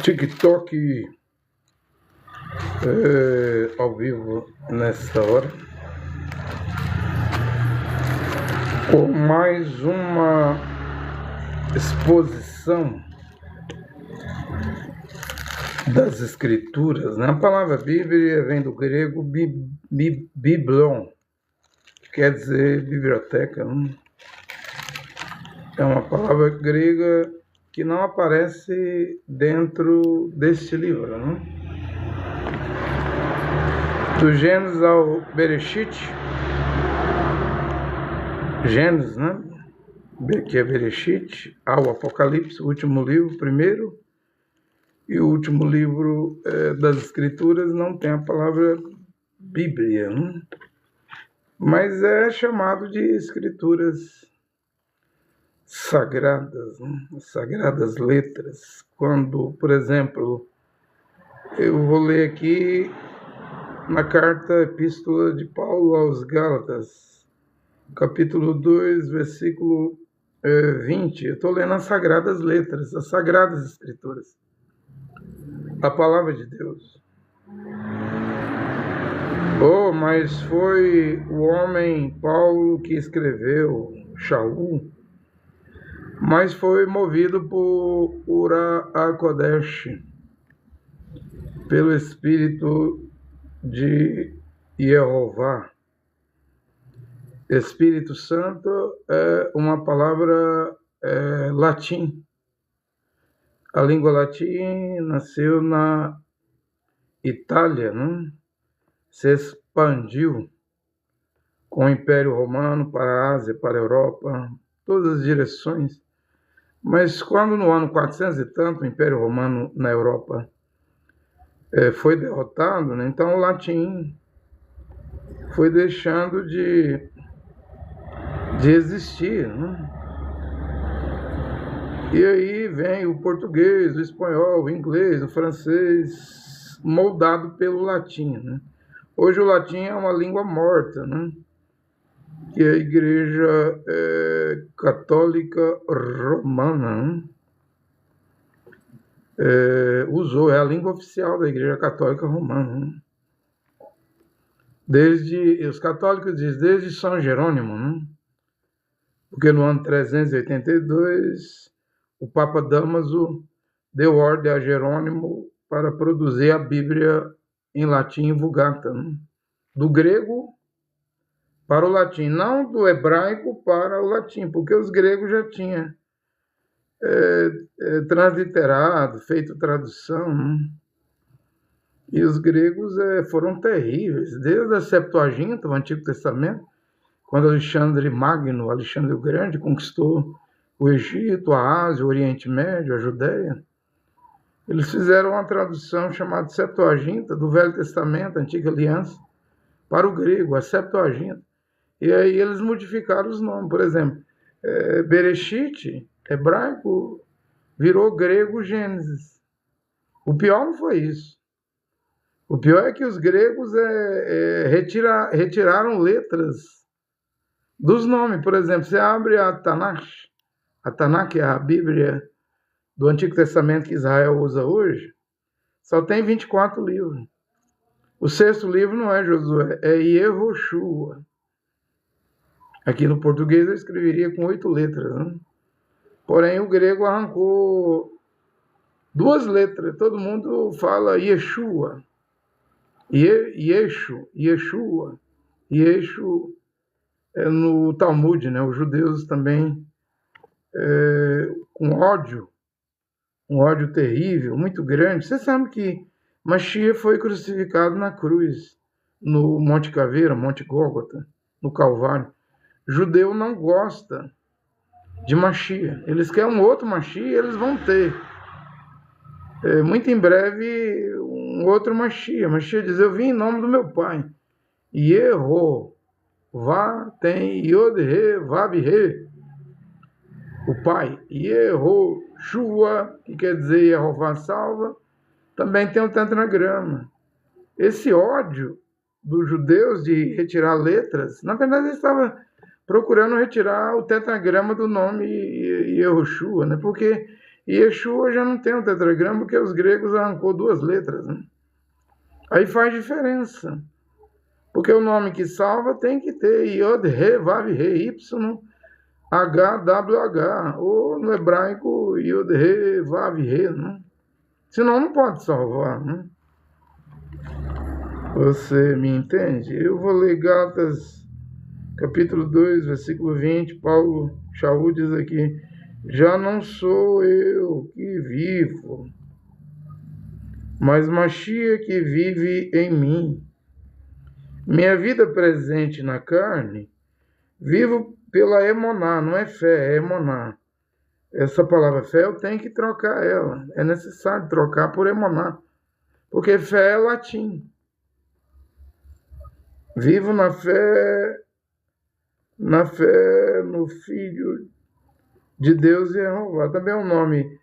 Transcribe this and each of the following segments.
TikTok ao vivo nesta hora, com mais uma exposição das Escrituras, né? A palavra Bíblia vem do grego biblon, que quer dizer biblioteca, né? É uma palavra grega que não aparece dentro deste livro, né? Do Gênesis ao Bereshit, Gênesis, né? Que é Bereshit, ao Apocalipse, o último livro, primeiro, e o último livro das Escrituras não tem a palavra Bíblia, né? Mas é chamado de Escrituras sagradas, né? Sagradas letras. Quando, por exemplo, eu vou ler aqui na carta Epístola de Paulo aos Gálatas, capítulo 2, versículo 20. Eu estou lendo as sagradas letras, as sagradas escrituras, a palavra de Deus. Oh, mas foi o homem Paulo que escreveu, Shaul, mas foi movido por Ura HaKodesh, pelo Espírito de Jeová. Espírito Santo é uma palavra latim. A língua latim nasceu na Itália, né? Se expandiu com o Império Romano para a Ásia, para a Europa, todas as direções. Mas quando no ano 400 e tanto o Império Romano na Europa foi derrotado, né? Então o latim foi deixando de existir, né? E aí vem o português, o espanhol, o inglês, o francês, moldado pelo latim, né? Hoje o latim é uma língua morta, né? Que a Igreja Católica Romana, né? Usou, é a língua oficial da Igreja Católica Romana, né? Os católicos dizem desde São Jerônimo, né? Porque no ano 382 o Papa Dámaso deu ordem a Jerônimo para produzir a Bíblia em latim Vulgata, né? Do grego para o latim, não do hebraico para o latim, porque os gregos já tinham transliterado, feito tradução, né? E os gregos foram terríveis, desde a Septuaginta, o Antigo Testamento, quando Alexandre Magno, Alexandre o Grande, conquistou o Egito, a Ásia, o Oriente Médio, a Judéia. Eles fizeram uma tradução chamada Septuaginta, do Velho Testamento, Antiga Aliança, para o grego, a Septuaginta. E aí eles modificaram os nomes. Por exemplo, Bereshit, hebraico, virou grego Gênesis. O pior não foi isso. O pior é que os gregos retiraram letras dos nomes. Por exemplo, você abre a Tanakh é a Bíblia do Antigo Testamento que Israel usa hoje, só tem 24 livros. O 6º livro não é Josué, é Yehoshua. Aqui no português eu escreveria com 8 letras, né? Porém, o grego arrancou 2 letras. Todo mundo fala Yeshua. Yeshua. Yeshu no Talmud, né? Os judeus também com ódio, um ódio terrível, muito grande. Você sabe que Mashiach foi crucificado na cruz, no Monte Caveira, Monte Gólgota, no Calvário. Judeu não gosta de Mashiach. Eles querem um outro Mashiach, eles vão ter. Muito em breve, um outro Mashiach. Mashiach diz, eu vim em nome do meu pai. Yehová tem Yod, He, Vav, He. O pai. Yehoshua, que quer dizer Yehová salva, também tem o tetragrama. Esse ódio dos judeus de retirar letras, na verdade eles estavam procurando retirar o tetragrama do nome Yehoshua, né? Porque E Yeshua já não tem o tetragrama porque os gregos arrancou 2 letras, né? Aí faz diferença. Porque o nome que salva tem que ter Yod, Re, Vav, Re, Y, H, W, H. Ou no hebraico, Yod, Re, Vav, Re, né? Senão não pode salvar, né? Você me entende? Eu vou ler Gálatas, capítulo 2, versículo 20. Paulo Shaul diz aqui: já não sou eu que vivo, mas Mashiach que vive em mim. Minha vida presente na carne, vivo pela emoná, não é fé, é emoná. Essa palavra fé eu tenho que trocar ela. É necessário trocar por emoná, porque fé é latim. Vivo na fé no Filho de Deus e Jeová. Também o nome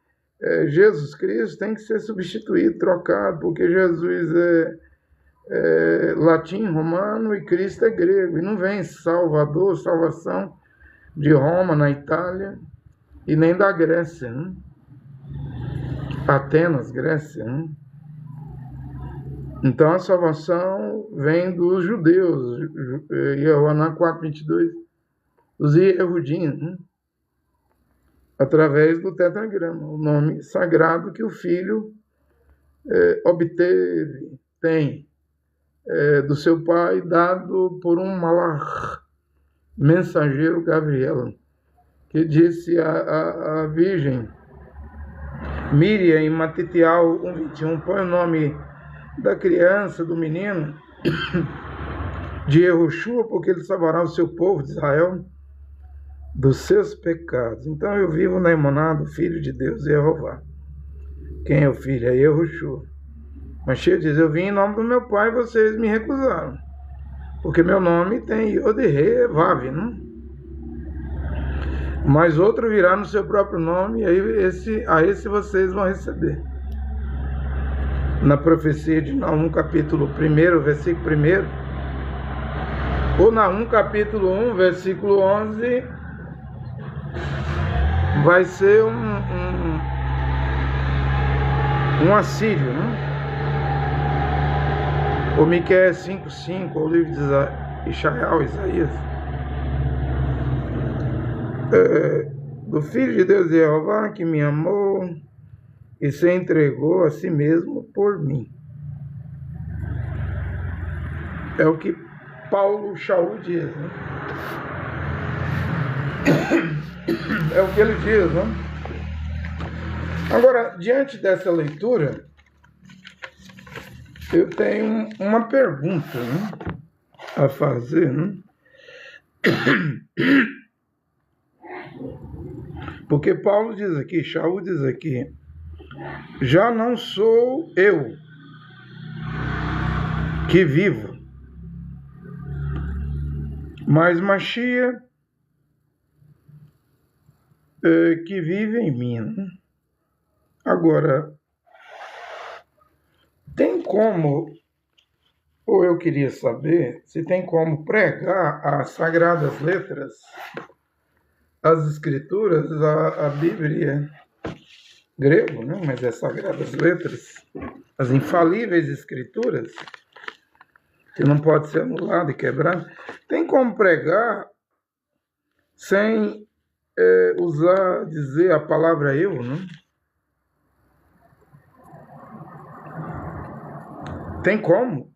Jesus Cristo tem que ser substituído, trocado, porque Jesus é latim, romano, e Cristo é grego. E não vem Salvador, salvação de Roma, na Itália, e nem da Grécia, né? Atenas, Grécia, né? Então a salvação vem dos judeus, Yohanan 4:22, os Yehudim, né? Através do tetragrama, o nome sagrado que o Filho obteve, tem, do seu pai, dado por um malach, mensageiro Gabriel, que disse à Virgem Miriam em Matitial 1:21, põe o nome da criança, do menino, de Yehoshua, porque ele salvará o seu povo de Israel dos seus pecados. Então eu vivo na emoná do Filho de Deus, Jeová. Quem é o Filho? É Yehoshua. Mas Mashiach diz: eu vim em nome do meu pai e vocês me recusaram, porque meu nome tem Yod, Re, Vav, né? Mas outro virá no seu próprio nome, e aí a esse vocês vão receber. Na profecia de Naum, capítulo 1, versículo 1, ou Naum, capítulo 1, versículo 11, vai ser um assírio, né? O Miqueias 5:5, o livro de Isaías, do Filho de Deus Jeová, que me amou e se entregou a si mesmo por mim. É o que Paulo Shaul diz, né? É o que ele diz, né? Agora, diante dessa leitura, eu tenho uma pergunta, né, a fazer, né? Porque Paulo diz aqui, Shaul diz aqui: já não sou eu que vivo, mas Mashiach que vive em mim, né? Agora, tem como, ou eu queria saber, se tem como pregar as sagradas letras, as escrituras, a Bíblia grego, né? Mas é sagradas letras, as infalíveis escrituras, que não pode ser anulada e quebrada. Tem como pregar sem dizer a palavra eu, né? Tem como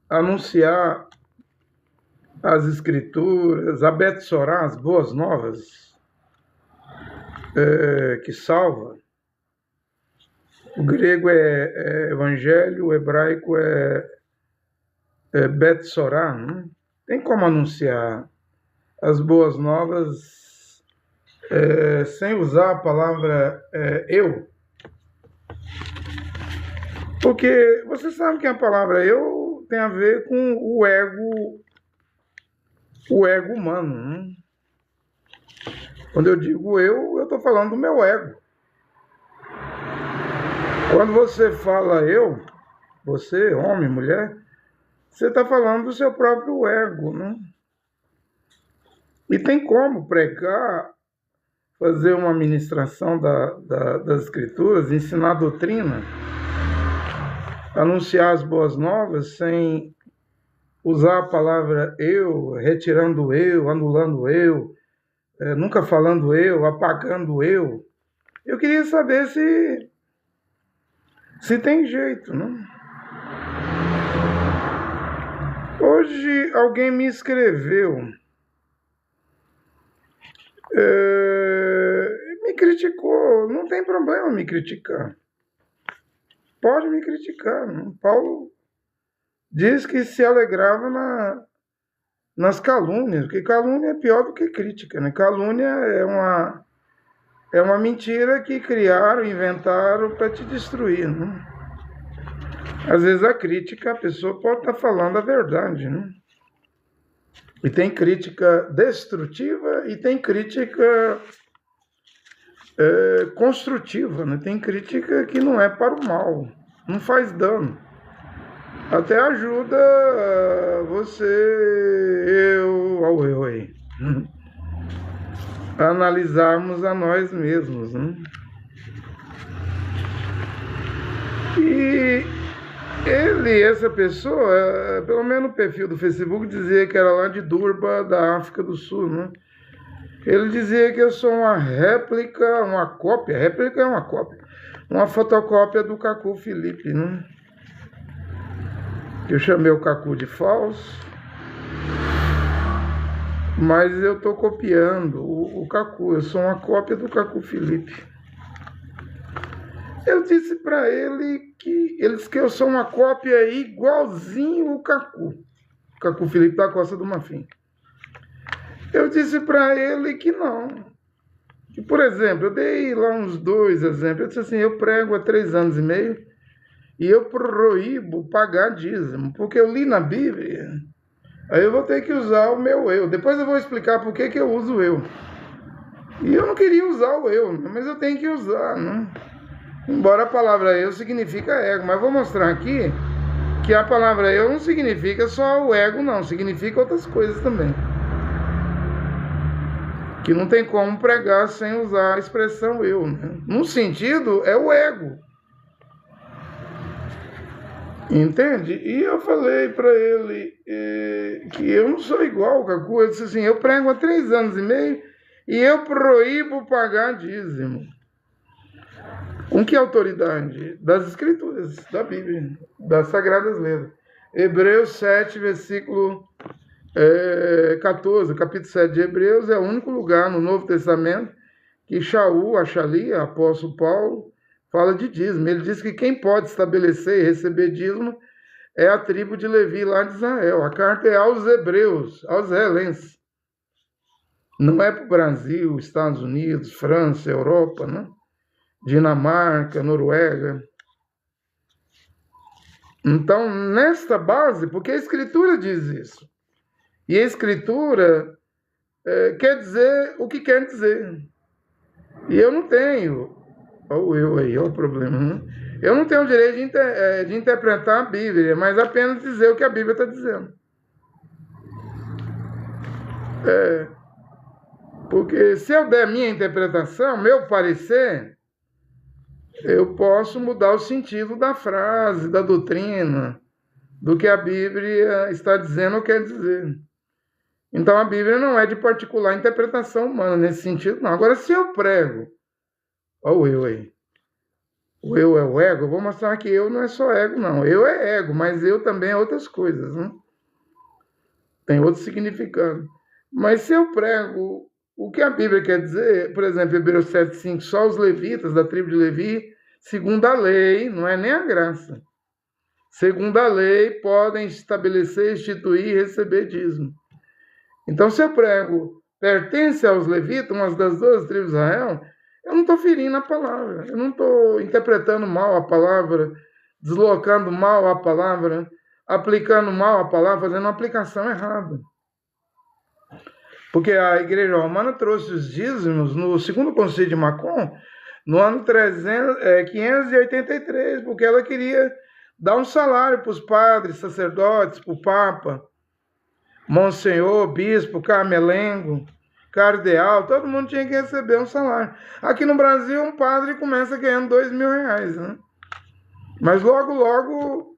anunciar as escrituras, a Betsorá, as boas novas, que salva. O grego é evangelho, o hebraico é Betsorá, né? Tem como anunciar as boas novas sem usar a palavra eu? Porque você sabe que a palavra eu tem a ver com o ego humano, né? Quando eu digo eu estou falando do meu ego. Quando você fala eu, você, homem, mulher, você está falando do seu próprio ego, né? E tem como pregar fazer uma ministração das Escrituras, ensinar a doutrina, anunciar as boas novas sem usar a palavra eu, retirando o eu, anulando o eu, nunca falando eu, apagando o eu. Eu queria saber se tem jeito, né? Hoje alguém me escreveu, me criticou. Não tem problema me criticar. Pode me criticar, né? Paulo diz que se alegrava nas calúnias, porque calúnia é pior do que crítica, né? Calúnia é uma mentira que criaram, inventaram para te destruir, né? Às vezes a crítica, a pessoa pode estar falando a verdade, né? E tem crítica destrutiva e tem crítica construtiva, né? Tem crítica que não é para o mal, não faz dano. Até ajuda eu aí, a analisarmos a nós mesmos, né? E essa pessoa, pelo menos no perfil do Facebook, dizia que era lá de Durban, da África do Sul, né? Ele dizia que eu sou uma réplica, uma cópia, réplica é uma cópia, uma fotocópia do Cacu Felipe, né? Eu chamei o Cacu de falso, mas eu estou copiando o Cacu, eu sou uma cópia do Cacu Felipe. Eu disse para ele que eu sou uma cópia igualzinho o Cacu Felipe da Costa do Marfim. Eu disse para ele que não. Que, por exemplo, eu dei lá uns 2 exemplos. Eu disse assim, eu prego há 3 anos e meio e eu proíbo pagar dízimo, porque eu li na Bíblia. Aí eu vou ter que usar o meu eu. Depois eu vou explicar por que eu uso o eu. E eu não queria usar o eu, mas eu tenho que usar, né? Embora a palavra eu significa ego, mas vou mostrar aqui que a palavra eu não significa só o ego, não, significa outras coisas também. Que não tem como pregar sem usar a expressão eu, né? Num sentido, é o ego. Entende? E eu falei para ele que eu não sou igual ao Cacu. Ele disse assim, eu prego há 3 anos e meio e eu proíbo pagar dízimo. Com que autoridade? Das Escrituras, da Bíblia, das Sagradas Letras. Hebreus 7, versículo 14, capítulo 7 de Hebreus, é o único lugar no Novo Testamento que Shaul, Achalia, apóstolo Paulo, fala de dízimo. Ele diz que quem pode estabelecer e receber dízimo é a tribo de Levi lá de Israel. A carta é aos hebreus, aos israelenses. Não é para o Brasil, Estados Unidos, França, Europa, né? Dinamarca, Noruega. Então, nesta base, porque a Escritura diz isso. E a Escritura quer dizer o que quer dizer. E eu não tenho, olha o problema, né? Eu não tenho o direito de interpretar a Bíblia, mas apenas dizer o que a Bíblia está dizendo. Porque se eu der minha interpretação, meu parecer, eu posso mudar o sentido da frase, da doutrina, do que a Bíblia está dizendo ou quer dizer. Então a Bíblia não é de particular interpretação humana nesse sentido, não. Agora, se eu prego, olha o eu aí. O eu é o ego, eu vou mostrar que eu não é só ego, não. Eu é ego, mas eu também é outras coisas, né? Tem outro significado. Mas se eu prego o que a Bíblia quer dizer, por exemplo, Hebreus 7,5, só os levitas da tribo de Levi, segundo a lei, não é nem a graça, segundo a lei, podem estabelecer, instituir e receber dízimo. Então, se eu prego, pertence aos levitas, uma das 12 tribos de Israel, eu não estou ferindo a palavra, eu não estou interpretando mal a palavra, deslocando mal a palavra, aplicando mal a palavra, fazendo uma aplicação errada. Porque a Igreja Romana trouxe os dízimos no segundo concílio de Macon, no ano 583, porque ela queria dar um salário para os padres, sacerdotes, para o Papa, Monsenhor, Bispo, Camelengo. cardeal, todo mundo tinha que receber um salário. Aqui no Brasil, um padre começa ganhando R$ 2.000, né? Mas logo, logo,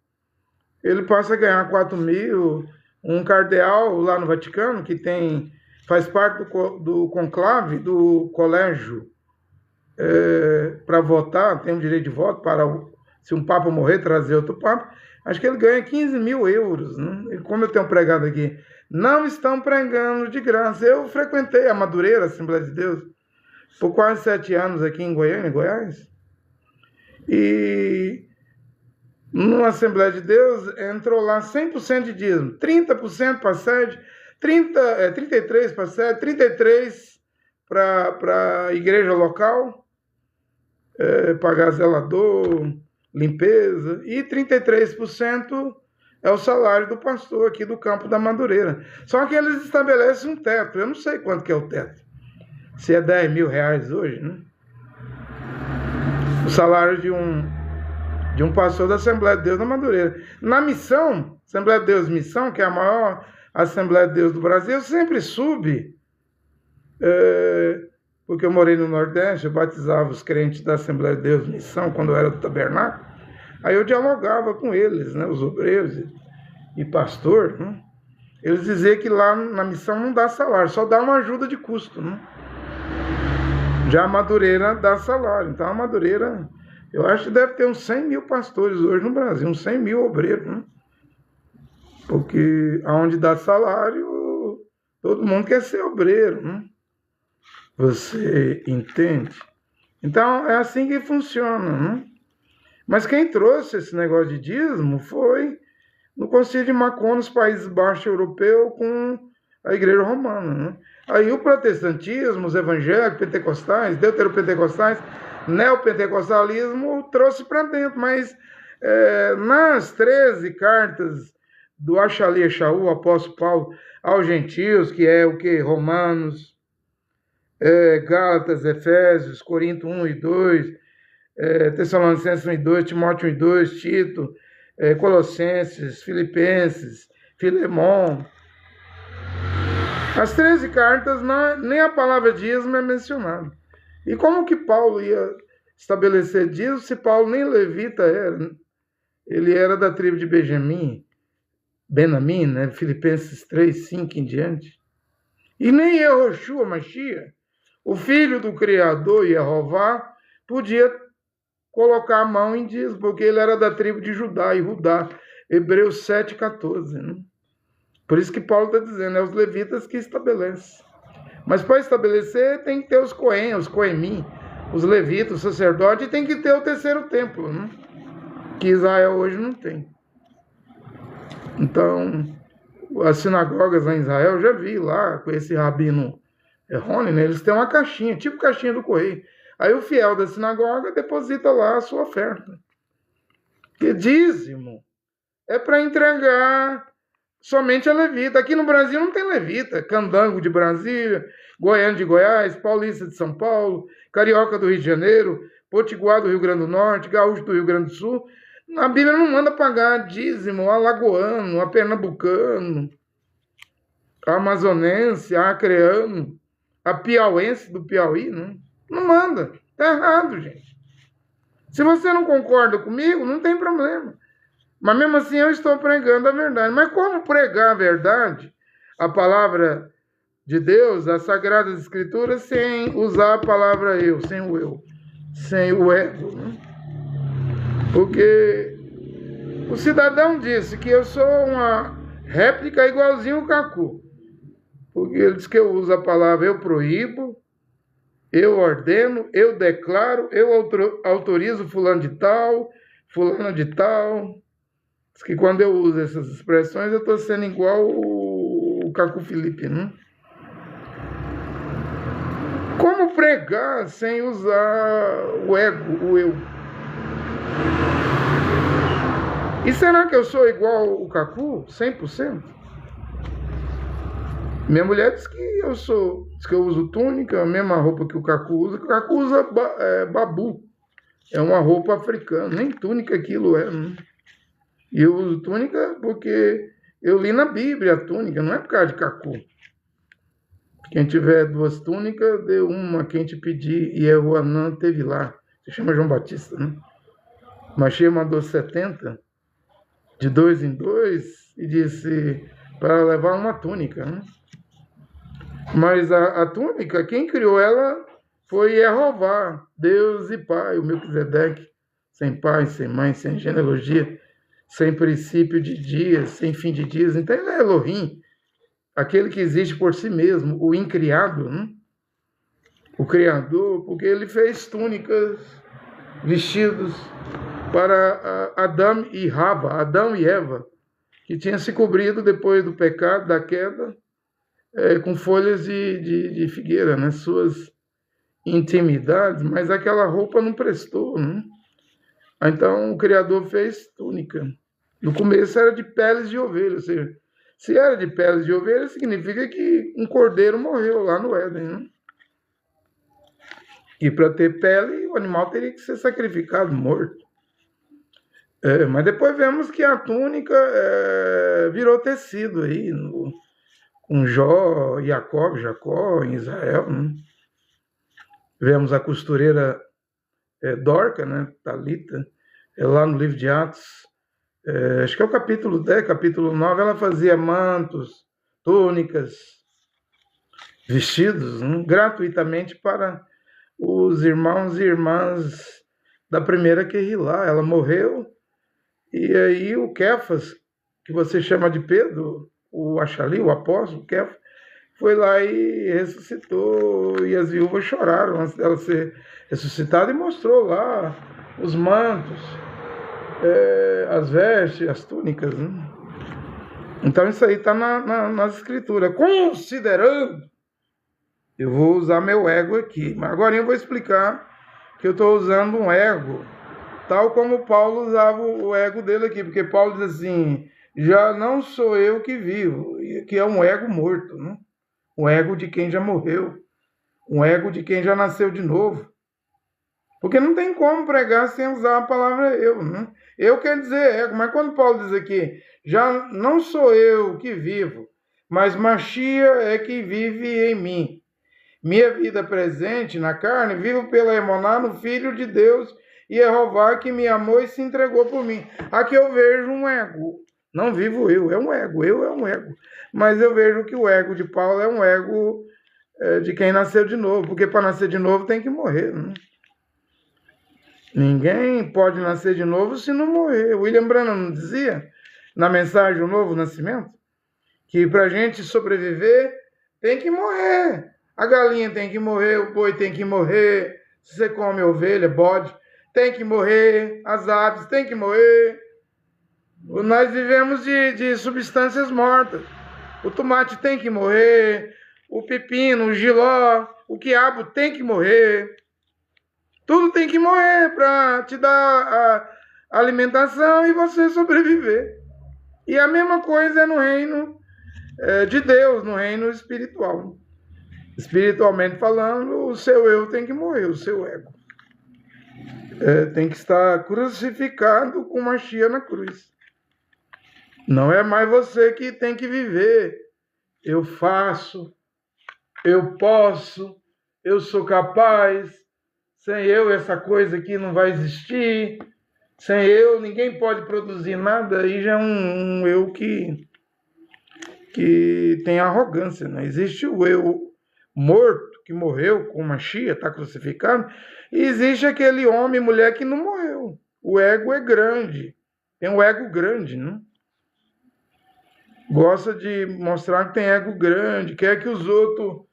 ele passa a ganhar 4.000. Um cardeal lá no Vaticano, que faz parte do conclave, do colégio, para votar, tem o direito de voto para, se um papa morrer, trazer outro papa, acho que ele ganha 15.000 euros. Né? E como eu tenho pregado aqui, não estão pregando de graça. Eu frequentei a Madureira, Assembleia de Deus, por quase 7 anos aqui em Goiânia, Goiás. E na Assembleia de Deus entrou lá 100% de dízimo, 30% para a sede, 33% para a sede, 33% para a igreja local, pagar zelador, limpeza, e 33% é o salário do pastor aqui do Campo da Madureira. Só que eles estabelecem um teto, eu não sei quanto que é o teto, se é R$ 10.000 hoje, né? O salário de um pastor da Assembleia de Deus da Madureira. Na missão, Assembleia de Deus Missão, que é a maior Assembleia de Deus do Brasil, eu sempre subi, porque eu morei no Nordeste, eu batizava os crentes da Assembleia de Deus Missão, quando eu era do tabernáculo. Aí eu dialogava com eles, né, os obreiros e pastor, né? Eles diziam que lá na missão não dá salário, só dá uma ajuda de custo, né? Já a Madureira dá salário. Então a Madureira, eu acho que deve ter uns 100.000 pastores hoje no Brasil, uns 100.000 obreiros, né? Porque aonde dá salário, todo mundo quer ser obreiro, né? Você entende? Então é assim que funciona, né? Mas quem trouxe esse negócio de dízimo foi no Concílio de Macon, nos Países Baixos europeus, com a Igreja Romana, né? Aí o protestantismo, os evangélicos, pentecostais, deuteropentecostais, neopentecostalismo trouxe para dentro, mas nas 13 cartas do Achali Echaú, o apóstolo Paulo, aos gentios, que é o que? Romanos, Gálatas, Efésios, Corinto 1 e 2, Tessalonicenses 1 e 2, Timóteo 1 e 2, Tito, Colossenses, Filipenses, Filemon. As 13 cartas, nem a palavra dízimo é mencionada. E como que Paulo ia estabelecer dízimo se Paulo nem levita era? Ele era da tribo de Benjamim, né? Filipenses 3, 5 em diante. E nem Yehoshua Mashiach, o filho do Criador Yehová, podia colocar a mão em dízimo, porque ele era da tribo de Judá e Rudá. Hebreus 7,14, né? Por isso que Paulo está dizendo, é os levitas que estabelecem. Mas para estabelecer tem que ter os Cohen, os Coemim, os levitas, os sacerdotes, e tem que ter o terceiro templo, né? Que Israel hoje não tem. Então, as sinagogas lá em Israel, eu já vi lá com esse rabino Rony, né? Eles têm uma caixinha, tipo caixinha do correio. Aí o fiel da sinagoga deposita lá a sua oferta. Que dízimo é para entregar somente a levita. Aqui no Brasil não tem levita. Candango de Brasília, goiano de Goiás, paulista de São Paulo, carioca do Rio de Janeiro, potiguar do Rio Grande do Norte, gaúcho do Rio Grande do Sul. A Bíblia não manda pagar dízimo a alagoano, a pernambucano, a amazonense, a acreano, a piauense do Piauí, não manda. Está errado, gente. Se você não concorda comigo, não tem problema. Mas mesmo assim eu estou pregando a verdade. Mas como pregar a verdade, a palavra de Deus, as Sagradas Escrituras, sem usar a palavra eu, sem o ego, né? Porque o cidadão disse que eu sou uma réplica igualzinho o Cacu. Porque ele diz que eu uso a palavra eu proíbo, eu ordeno, eu declaro, eu autorizo fulano de tal, fulano de tal. Diz que quando eu uso essas expressões, eu estou sendo igual o Cacu Felipe, né? Como pregar sem usar o ego, o eu? E será que eu sou igual o Cacu, 100%? Minha mulher diz que diz que eu uso túnica, a mesma roupa que o Cacu usa. O Cacu usa babu, é uma roupa africana, nem túnica aquilo é, né? E eu uso túnica porque eu li na Bíblia a túnica, não é por causa de Cacu. Quem tiver 2 túnicas, dê uma a quem te pedir. E o Anã teve lá. Se chama João Batista, né? Machia mandou 70, de 2 em 2, e disse para levar uma túnica, né? Mas a túnica, quem criou ela foi Jeová, Deus e Pai, o Melquisedeque, sem pai, sem mãe, sem genealogia, sem princípio de dias, sem fim de dias. Então ele é Elohim, aquele que existe por si mesmo, o incriado, né? O Criador, porque ele fez túnicas, vestidos para Adão e Rava, Adão e Eva, que tinham se cobrido depois do pecado, da queda, com folhas de figueira, né? Suas intimidades, mas aquela roupa não prestou, né? Então o Criador fez túnica. No começo era de peles de ovelha, ou seja, se era de peles de ovelha, significa que um cordeiro morreu lá no Éden, né? E para ter pele, o animal teria que ser sacrificado, morto. Mas depois vemos que a túnica virou tecido aí, com Jó, Jacó, em Israel, né? Vemos a costureira Dorca, né, Talita, lá no livro de Atos, acho que é o capítulo 10, capítulo 9, ela fazia mantos, túnicas, vestidos, né, gratuitamente para os irmãos e irmãs da primeira Querrilá. Ela morreu, e aí o Kefas, que você chama de Pedro, o Achali, o apóstolo Kefas, foi lá e ressuscitou, e as viúvas choraram antes dela ser ressuscitada, e mostrou lá os mantos, as vestes, as túnicas, né? Então isso aí está nas escrituras. Considerando, eu vou usar meu ego aqui, mas agora eu vou explicar que eu estou usando um ego, tal como Paulo usava o ego dele aqui, porque Paulo diz assim, já não sou eu que vivo, que é um ego morto, né? Um ego de quem já morreu, um ego de quem já nasceu de novo. Porque não tem como pregar sem usar a palavra eu, né? Eu quer dizer ego, mas quando Paulo diz aqui, já não sou eu que vivo, mas Machia é que vive em mim. Minha vida presente na carne, vivo pela Emuná no Filho de Deus e Jeová que me amou e se entregou por mim. Aqui eu vejo um ego. Não vivo eu, é um ego, eu é um ego. Mas eu vejo que o ego de Paulo é um ego de quem nasceu de novo, porque para nascer de novo tem que morrer, né? Ninguém pode nascer de novo se não morrer. William Branham não dizia, na mensagem O Novo Nascimento, que para a gente sobreviver tem que morrer. A galinha tem que morrer, o boi tem que morrer, se você come ovelha, bode, tem que morrer, as aves tem que morrer. Nós vivemos de substâncias mortas. O tomate tem que morrer, o pepino, o jiló, o quiabo tem que morrer. Tudo tem que morrer para te dar a alimentação e você sobreviver. E a mesma coisa é no reino de Deus, no reino espiritual. Espiritualmente falando, o seu eu tem que morrer, o seu ego. Tem que estar crucificado com Machia na cruz. Não é mais você que tem que viver. Eu faço, eu posso, eu sou capaz. Sem eu, essa coisa aqui não vai existir. Sem eu, ninguém pode produzir nada. Aí já é um eu que tem arrogância, né? Existe o eu morto, que morreu com Machia, está crucificado. E existe aquele homem e mulher que não morreu. O ego é grande. Tem um ego grande, né? Gosta de mostrar que tem ego grande, quer que os outros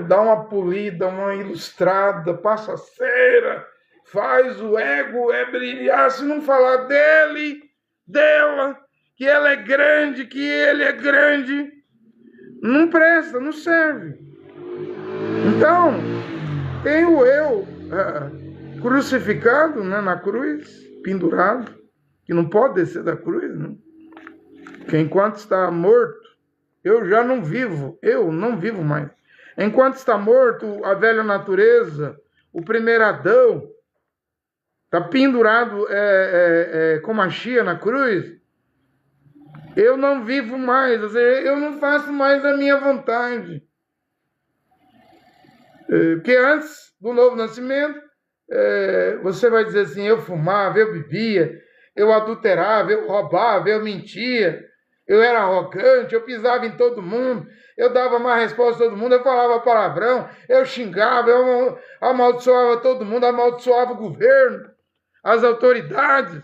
dá uma polida, uma ilustrada, passa a cera, faz o ego brilhar, se não falar dele, dela, que ela é grande, que ele é grande, não presta, não serve. Então, tem o eu crucificado, né, na cruz, pendurado, que não pode descer da cruz, né? Que enquanto está morto, eu já não vivo, eu não vivo mais. Enquanto está morto, a velha natureza, o primeiro Adão, está pendurado com Machia na cruz, eu não vivo mais, ou seja, eu não faço mais a minha vontade. Porque antes do novo nascimento, você vai dizer assim, eu fumava, eu bebia, eu adulterava, eu roubava, eu mentia, eu era arrogante, eu pisava em todo mundo, eu dava má resposta a todo mundo, eu falava palavrão, eu xingava, eu amaldiçoava todo mundo, amaldiçoava o governo, as autoridades.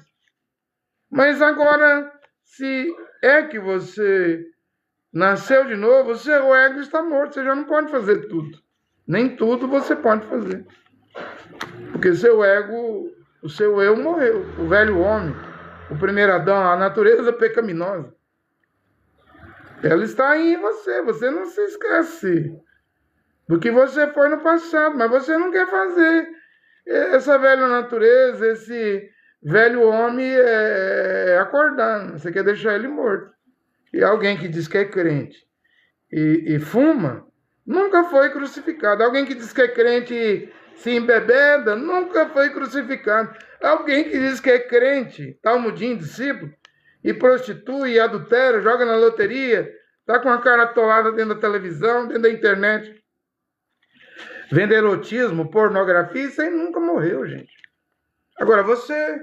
Mas agora, se é que você nasceu de novo, o seu ego está morto, você já não pode fazer tudo. Nem tudo você pode fazer. Porque seu ego, o seu eu morreu, o velho homem, o primeiro Adão, a natureza pecaminosa. Ela está aí em você, você não se esquece do que você foi no passado, mas você não quer fazer. Essa velha natureza, esse velho homem acordar, você quer deixar ele morto. E alguém que diz que é crente e fuma, nunca foi crucificado. Alguém que diz que é crente e se embebeda, nunca foi crucificado. Alguém que diz que é crente, talmudinho, discípulo, e prostitui, e adultera, joga na loteria, tá com a cara atolada dentro da televisão, dentro da internet, vende erotismo, pornografia, isso aí nunca morreu, gente. Agora, você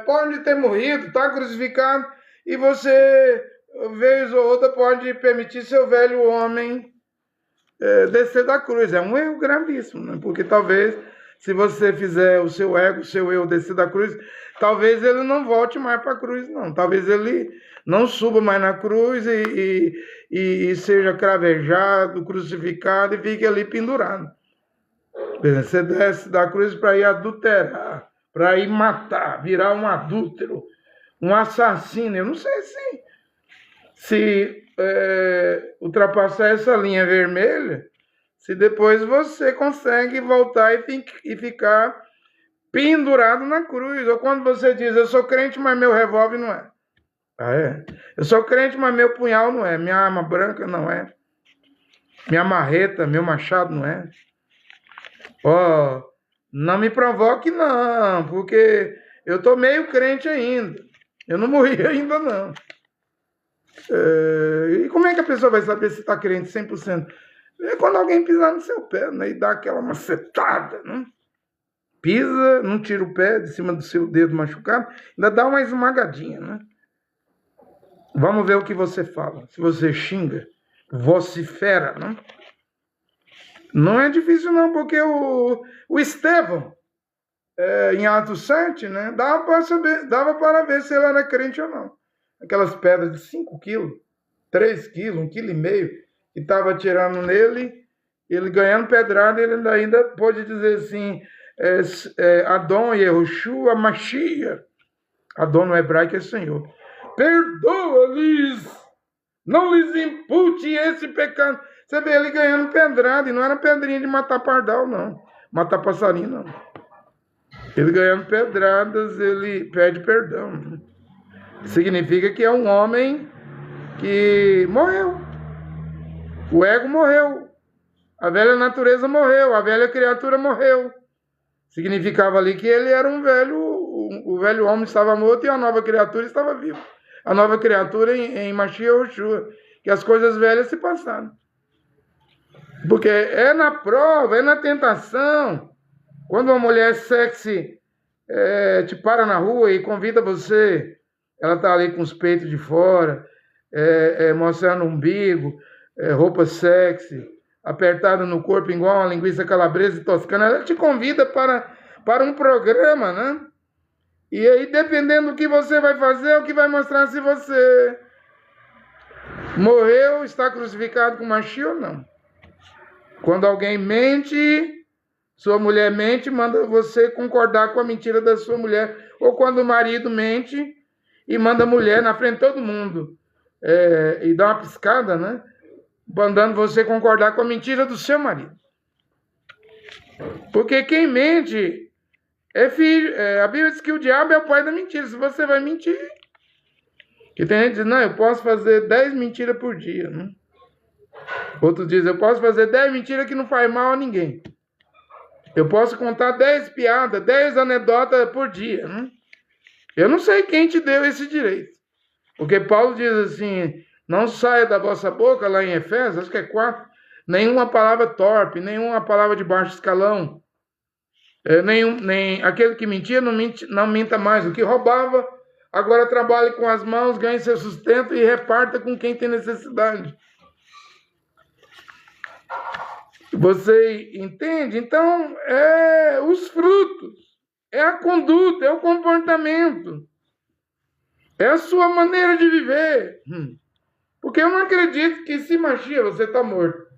pode ter morrido, tá crucificado, e você, vez ou outra, pode permitir seu velho homem descer da cruz. É um erro gravíssimo, né? Porque talvez, se você fizer o seu ego, o seu eu descer da cruz, talvez ele não volte mais para a cruz, não. Talvez ele não suba mais na cruz e seja cravejado, crucificado e fique ali pendurado. Você desce da cruz para ir adulterar, para ir matar, virar um adúltero, um assassino. Eu não sei se ultrapassar essa linha vermelha, se depois você consegue voltar e ficar pendurado na cruz. Ou quando você diz, eu sou crente, mas meu revólver não é. Ah, é? Eu sou crente, mas meu punhal não é. Minha arma branca não é. Minha marreta, meu machado não é. Ó, não me provoque não, porque eu tô meio crente ainda. Eu não morri ainda não. E como é que a pessoa vai saber se está crente 100%? É quando alguém pisar no seu pé, né, e dá aquela macetada, né? Pisa, não tira o pé de cima do seu dedo machucado, ainda dá uma esmagadinha, né? Vamos ver o que você fala. Se você xinga, vocifera, né? Não é difícil não, porque o Estevão, em Atos 7, né, dava para ver se ele era crente ou não. Aquelas pedras de 5 quilos, 3 quilos, 1,5 kg, que estava atirando nele, ele ganhando pedrada, ele ainda pôde dizer assim, Adon Yehoshua Mashiach. Adon no hebraico é Senhor. Perdoa-lhes, não lhes impute esse pecado. Você vê ele ganhando pedrada, e não era pedrinha de matar pardal, não. Matar passarinho, não. Ele ganhando pedradas, ele pede perdão. Significa que é um homem que morreu. O ego morreu. A velha natureza morreu. A velha criatura morreu. Significava ali que ele era um velho, o velho homem estava morto e a nova criatura estava viva. A nova criatura em Mashiach Yoshua, que as coisas velhas se passaram. Porque é na prova, é na tentação. Quando uma mulher sexy te para na rua e convida você, ela está ali com os peitos de fora, mostrando o umbigo, roupa sexy, apertada no corpo igual uma linguiça calabresa e toscana, ela te convida para um programa, né? E aí, dependendo do que você vai fazer, é o que vai mostrar se você morreu, está crucificado com Mashiach ou não. Quando alguém mente, sua mulher mente, manda você concordar com a mentira da sua mulher. Ou quando o marido mente e manda a mulher na frente de todo mundo e dá uma piscada, né? Mandando você concordar com a mentira do seu marido. Porque quem mente é filho. A Bíblia diz que o diabo é o pai da mentira. Se você vai mentir. Que tem gente que diz, não, eu posso fazer 10 mentiras por dia, né? Outros dizem, eu posso fazer 10 mentiras que não faz mal a ninguém. Eu posso contar 10 piadas, 10 anedotas por dia, né? Eu não sei quem te deu esse direito. Porque Paulo diz assim, não saia da vossa boca, lá em Efésios, acho que é 4, nenhuma palavra torpe, nenhuma palavra de baixo escalão. Nem aquele que mentia, não minta mais. O que roubava, agora trabalhe com as mãos, ganhe seu sustento e reparta com quem tem necessidade. Você entende? Então, é os frutos, é a conduta, é o comportamento, é a sua maneira de viver. Porque eu não acredito que se Mashiach você está morto.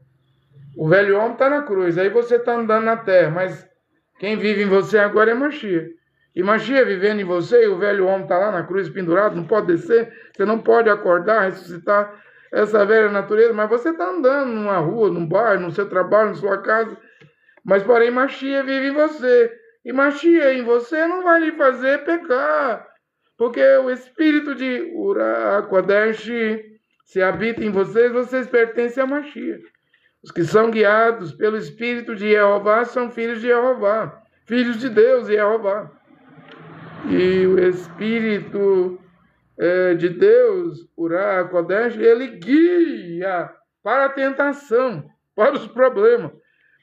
O velho homem está na cruz, aí você está andando na terra, mas quem vive em você agora é Mashiach. E Mashiach vivendo em você, e o velho homem está lá na cruz pendurado, não pode descer, você não pode acordar, ressuscitar essa velha natureza, mas você está andando numa rua, num bar, no seu trabalho, na sua casa, mas porém Mashiach vive em você. E Mashiach em você não vai lhe fazer pecar, porque o espírito de Ura Kodesh se habita em vocês pertencem a Mashiach. Os que são guiados pelo Espírito de Jeová são filhos de Jeová, filhos de Deus e Jeová. E o Espírito de Deus, Ura Kodesh, ele guia para a tentação, para os problemas,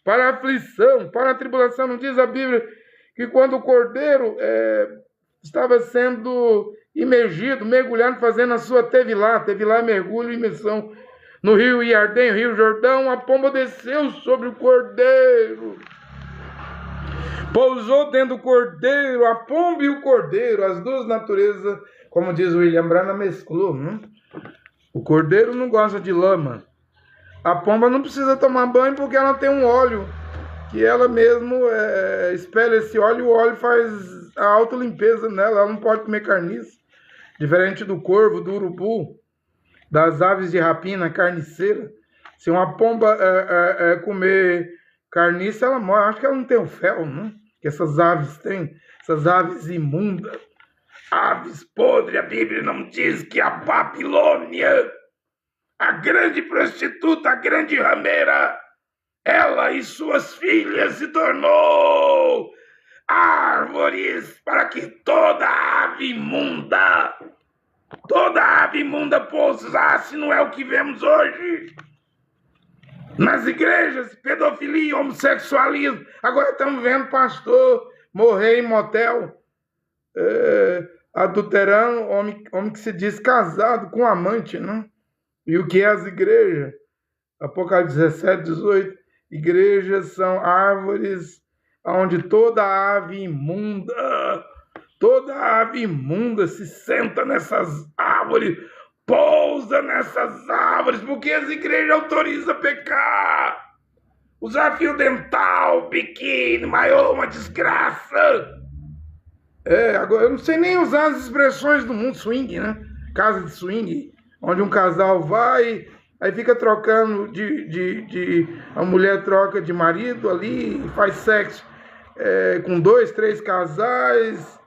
para a aflição, para a tribulação. Não diz a Bíblia que quando o cordeiro estava sendo imergido, mergulhado, fazendo a sua tevilá mergulho e imersão, no rio Iardém, rio Jordão, a pomba desceu sobre o cordeiro, pousou dentro do cordeiro, a pomba e o cordeiro, as duas naturezas, como diz o William Branham, mesclou. O cordeiro não gosta de lama, a pomba não precisa tomar banho porque ela tem um óleo, que ela mesmo espelha esse óleo, e o óleo faz a autolimpeza nela, ela não pode comer carniça, diferente do corvo, do urubu, das aves de rapina, carniceira. Se uma pomba comer carniça, ela morre. Acho que ela não tem o fel, não? Que essas aves têm, essas aves imundas, aves podres. A Bíblia não diz que a Babilônia, a grande prostituta, a grande rameira, ela e suas filhas se tornou árvores para que toda ave imunda pousasse. Não é o que vemos hoje nas igrejas, pedofilia, homossexualismo. Agora estamos vendo pastor morrer em motel, adulterando, homem que se diz casado com amante, não? E o que é as igrejas? Apocalipse 17, 18, igrejas são árvores onde toda ave imunda se senta nessas árvores, pousa nessas árvores, porque as igrejas autorizam pecar. Usar fio dental, biquíni, maior, uma desgraça. Agora eu não sei nem usar as expressões do mundo swing, né? Casa de swing, onde um casal vai, aí fica trocando a mulher troca de marido ali, faz sexo com 2, 3 casais.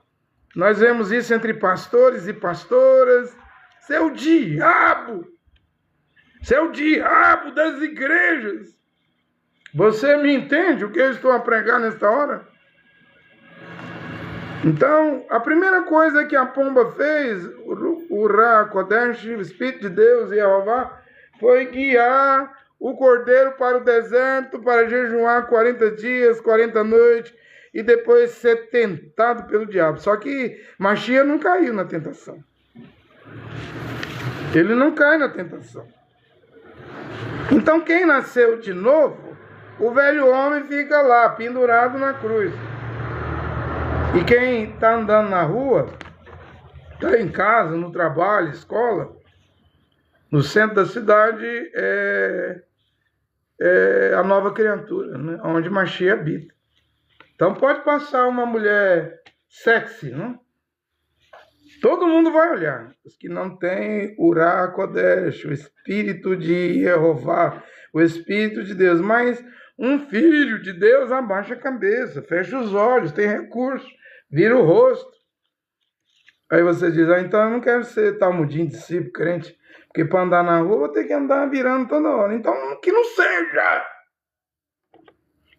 Nós vemos isso entre pastores e pastoras. Isso é o diabo. Isso é o diabo das igrejas. Você me entende o que eu estou a pregar nesta hora? Então, a primeira coisa que a pomba fez, o Ra Kodesh, o Espírito de Deus e Jeová, foi guiar o cordeiro para o deserto para jejuar 40 dias, 40 noites, e depois ser tentado pelo diabo. Só que Mashiach não caiu na tentação. Ele não cai na tentação. Então quem nasceu de novo, o velho homem fica lá, pendurado na cruz. E quem está andando na rua, está em casa, no trabalho, escola, no centro da cidade, é a nova criatura, né? Onde Mashiach habita. Então pode passar uma mulher sexy, não? Todo mundo vai olhar. Os que não têm Ura Kodesh, o Espírito de Jeová, o Espírito de Deus. Mas um filho de Deus abaixa a cabeça, fecha os olhos, tem recurso, vira o rosto. Aí você diz, então eu não quero ser talmudinho, discípulo, crente, porque para andar na rua eu vou ter que andar virando toda hora. Então que não seja.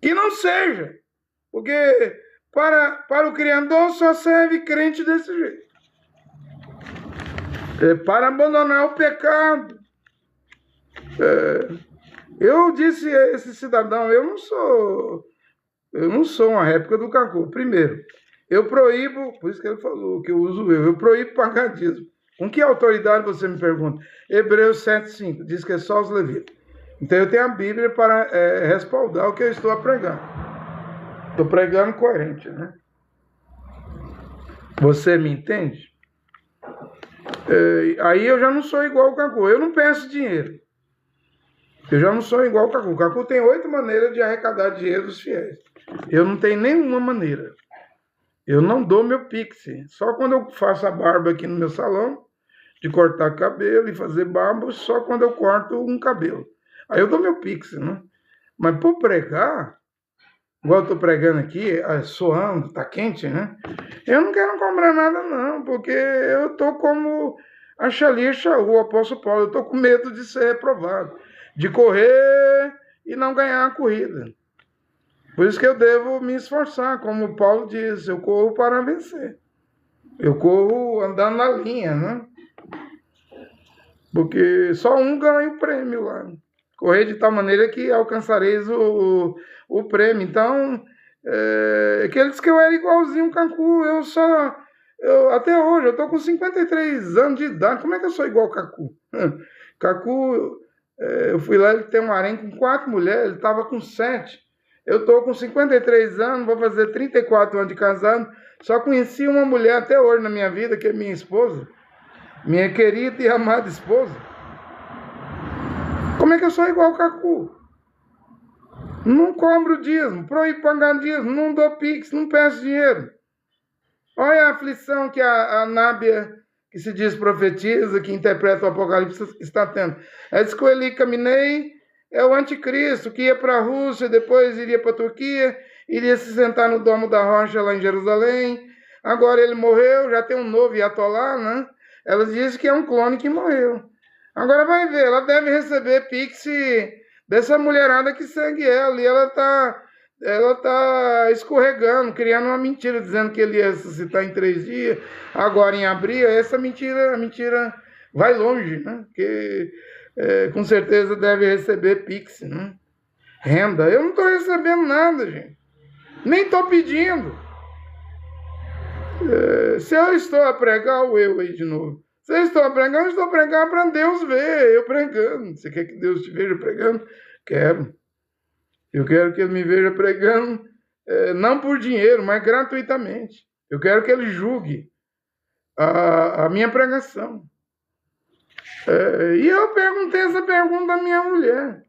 Que não seja. Porque para o Criador só serve crente desse jeito. Para abandonar o pecado. Eu disse a esse cidadão, eu não sou uma réplica do Cacu. Primeiro, eu proíbo, por isso que ele falou que eu uso eu proíbo pagar dízimo. Com que autoridade você me pergunta? Hebreus 7,5 diz que é só os levitas. Então eu tenho a Bíblia para respaldar o que eu estou a pregar. Estou pregando coerente, né? Você me entende? Aí eu já não sou igual ao Cacu. Eu não peço dinheiro. Eu já não sou igual ao Cacu. O Cacu tem 8 maneiras de arrecadar dinheiro dos fiéis. Eu não tenho nenhuma maneira. Eu não dou meu Pix. Só quando eu faço a barba aqui no meu salão, de cortar cabelo e fazer barba, só quando eu corto um cabelo. Aí eu dou meu Pix, né? Mas por pregar, igual eu estou pregando aqui, suando, está quente, né? Eu não quero cobrar nada, não, porque eu estou como a Xalixa, o apóstolo Paulo, eu estou com medo de ser reprovado, de correr e não ganhar a corrida. Por isso que eu devo me esforçar, como Paulo diz, eu corro para vencer. Eu corro andando na linha, né? Porque só um ganha o prêmio lá. Correr de tal maneira que alcançareis o prêmio. Então, que ele disse que eu era igualzinho o Cacu. Até hoje, eu estou com 53 anos de idade. Como é que eu sou igual ao Cacu? Cacu, eu fui lá, ele tem um harém com 4 mulheres, ele estava com 7. Eu estou com 53 anos, vou fazer 34 anos de casado. Só conheci uma mulher até hoje na minha vida, que é minha esposa. Minha querida e amada esposa. Como é que eu sou igual ao Cacu? Não cobro dízimo, proíbo pagar dízimo, não dou Pix, não peço dinheiro. Olha a aflição que a Nábia, que se diz profetiza, que interpreta o Apocalipse, está tendo. Ela disse que o Eli Khamenei é o anticristo, que ia para a Rússia, depois iria para a Turquia, iria se sentar no Domo da Rocha lá em Jerusalém. Agora ele morreu, já tem um novo Iatolá, né? Ela disse que é um clone que morreu. Agora vai ver, ela deve receber Pix dessa mulherada que segue ela. E ela tá escorregando, criando uma mentira, dizendo que ele ia ressuscitar em 3 dias, agora em abril. Essa mentira vai longe, né? Porque com certeza deve receber Pix, né? Renda. Eu não estou recebendo nada, gente. Nem estou pedindo. Se eu estou a pregar, o eu aí de novo. Se eu estou a pregar, eu estou a pregar para Deus ver eu pregando. Você quer que Deus te veja pregando? Quero. Eu quero que Ele me veja pregando, não por dinheiro, mas gratuitamente. Eu quero que Ele julgue a minha pregação. E eu perguntei essa pergunta à minha mulher.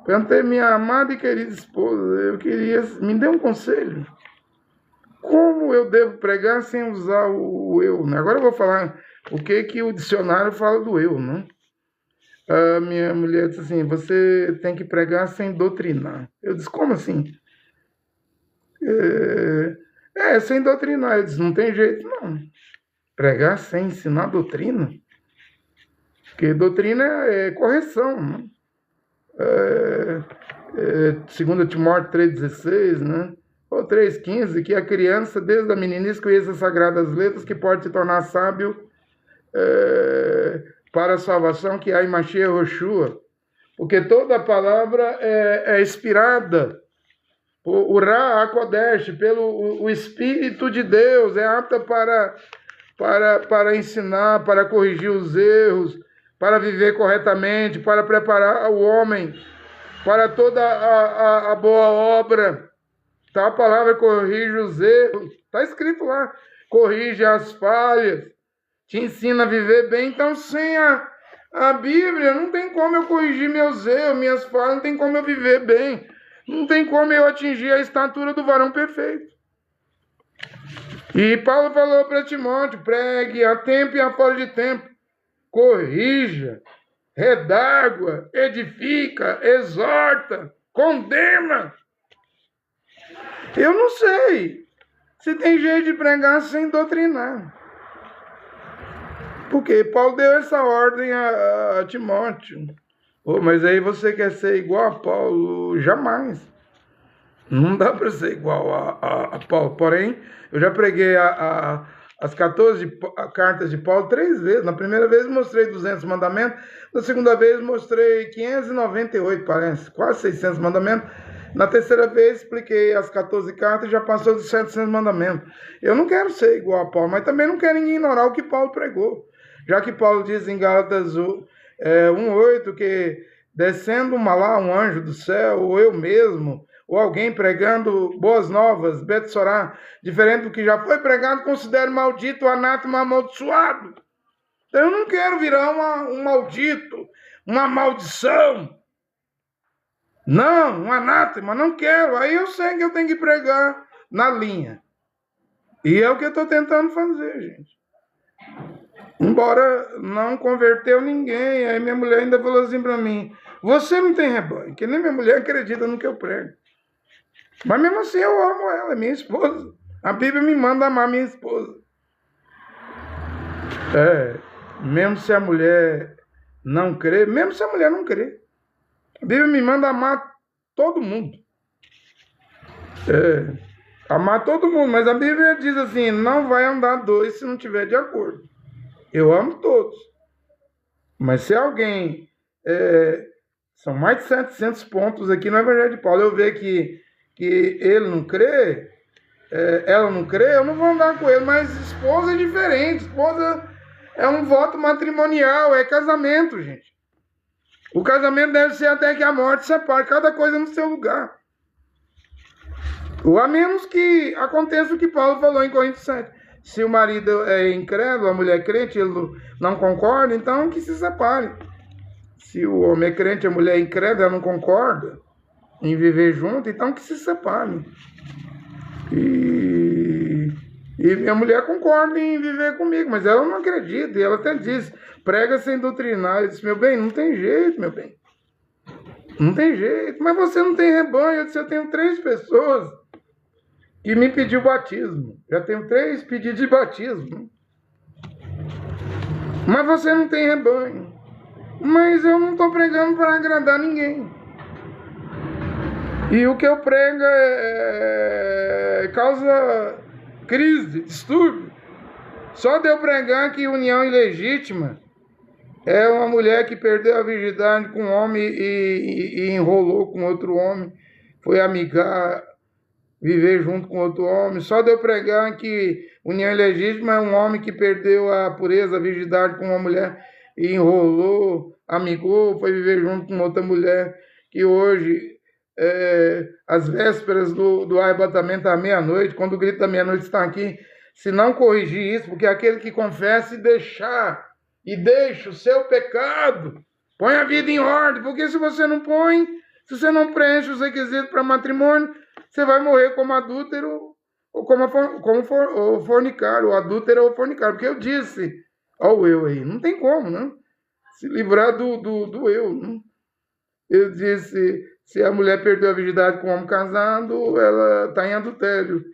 Perguntei, minha amada e querida esposa, me dê um conselho. Como eu devo pregar sem usar o eu? Né? Agora eu vou falar o que o dicionário fala do eu, né? A minha mulher disse assim, você tem que pregar sem doutrinar. Eu disse, como assim? Sem doutrinar. Eu disse, não tem jeito, não. Pregar sem ensinar doutrina? Porque doutrina é correção, né? 2 Timóteo 3,16, né? Ou 3,15, que a criança, desde a meninice, conhece as sagradas letras, que pode se tornar sábio para a salvação que há em Mashiach Yoshua. Porque toda a palavra é inspirada por Ura HaKodesh, pelo o Espírito de Deus, é apta para ensinar, para corrigir os erros, para viver corretamente, para preparar o homem para toda a boa obra. Então, a palavra corrige os erros. Está escrito lá. Corrige as falhas. Te ensina a viver bem. Então, sem a Bíblia, não tem como eu corrigir meus erros, minhas falhas. Não tem como eu viver bem. Não tem como eu atingir a estatura do varão perfeito. E Paulo falou para Timóteo, pregue a tempo e a fora de tempo. Corrija, redargua, edifica, exorta, condena. Eu não sei se tem jeito de pregar sem doutrinar. Porque Paulo deu essa ordem a Timóteo. Mas aí você quer ser igual a Paulo? Jamais. Não dá para ser igual a Paulo. Porém, eu já preguei a as 14 cartas de Paulo 3 vezes. Na primeira vez mostrei 200 mandamentos, na segunda vez mostrei 598, parece, quase 600 mandamentos. Na terceira vez expliquei as 14 cartas e já passou dos 700 mandamentos. Eu não quero ser igual a Paulo, mas também não quero ignorar o que Paulo pregou. Já que Paulo diz em Gálatas 1:8 que descendo um anjo do céu, ou eu mesmo, ou alguém pregando boas novas, Betsorá, diferente do que já foi pregado, considero maldito, anátema, amaldiçoado. Então eu não quero virar um maldito, uma maldição. Não, um anátema, não quero. Aí eu sei que eu tenho que pregar na linha. E é o que eu estou tentando fazer, gente. Embora não converteu ninguém, aí minha mulher ainda falou assim para mim, você não tem rebanho, que nem minha mulher acredita no que eu prego. Mas mesmo assim eu amo ela, é minha esposa. A Bíblia me manda amar minha esposa. Mesmo se a mulher não crê, mesmo se a mulher não crê. A Bíblia me manda amar todo mundo. Amar todo mundo, mas a Bíblia diz assim, não vai andar dois se não tiver de acordo. Eu amo todos. Mas se alguém... são mais de 700 pontos aqui no Evangelho de Paulo. Eu ver que ele não crê, ela não crê, eu não vou andar com ele. Mas esposa é diferente. Esposa é um voto matrimonial, é casamento, gente. O casamento deve ser até que a morte separe, cada coisa no seu lugar. Ou a menos que aconteça o que Paulo falou em Coríntios 7. Se o marido é incrédulo, a mulher é crente, ele não concorda, então que se separe. Se o homem é crente, a mulher é incrédula, ela não concorda em viver junto, então que se separe. E minha mulher concorda em viver comigo, mas ela não acredita, e ela até diz, prega sem doutrinar. Eu disse, meu bem, não tem jeito, meu bem. Não tem jeito, mas você não tem rebanho. Eu disse, eu tenho 3 pessoas que me pediu batismo. Já tenho 3 pedidos de batismo. Mas você não tem rebanho. Mas eu não estou pregando para agradar ninguém. E o que eu prego causa crise, distúrbio. Só de eu pregar que união ilegítima é uma mulher que perdeu a virgindade com um homem e enrolou com outro homem, foi amigar, viver junto com outro homem. Só de eu pregar que união ilegítima é um homem que perdeu a pureza, a virgindade com uma mulher e enrolou, amigou, foi viver junto com outra mulher, que hoje, às vésperas do arrebatamento à meia-noite, quando o grito da meia-noite está aqui, se não corrigir isso, porque aquele que confessa e deixa o seu pecado, põe a vida em ordem, porque se você não põe, se você não preenche os requisitos para matrimônio, você vai morrer como adúltero ou como fornicário, ou adúltero ou fornicário, porque eu disse, olha o eu aí, não tem como, não, se livrar do eu, não. Eu disse, se a mulher perdeu a virgindade com um homem casado, ela está em adultério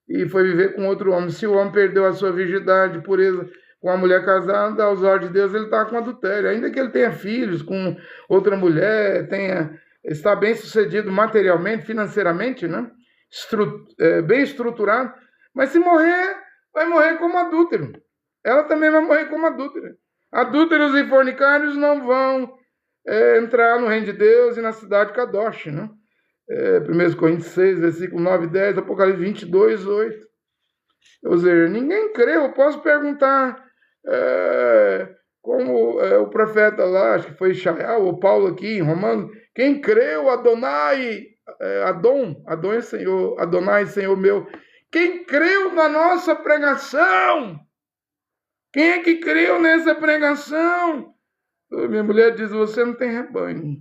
e foi viver com outro homem. Se o homem perdeu a sua virgindade, pureza, com a mulher casada, aos olhos de Deus, ele está com adultério. Ainda que ele tenha filhos com outra mulher, está bem sucedido materialmente, financeiramente, né? Bem estruturado, mas se morrer, vai morrer como adúltero. Ela também vai morrer como adúltera. Adúlteros e fornicários não vão entrar no reino de Deus e na cidade de Kadosh, né? 1 Coríntios 6, versículo 9 e 10, Apocalipse 22, 8. Ou seja, ninguém crê. Eu posso perguntar como o profeta lá, acho que foi Israel, ou Paulo aqui em Romano, quem creu, Adonai, Adon é Senhor, Adonai, Senhor meu, quem creu na nossa pregação? Quem é que creu nessa pregação? Minha mulher diz, você não tem rebanho.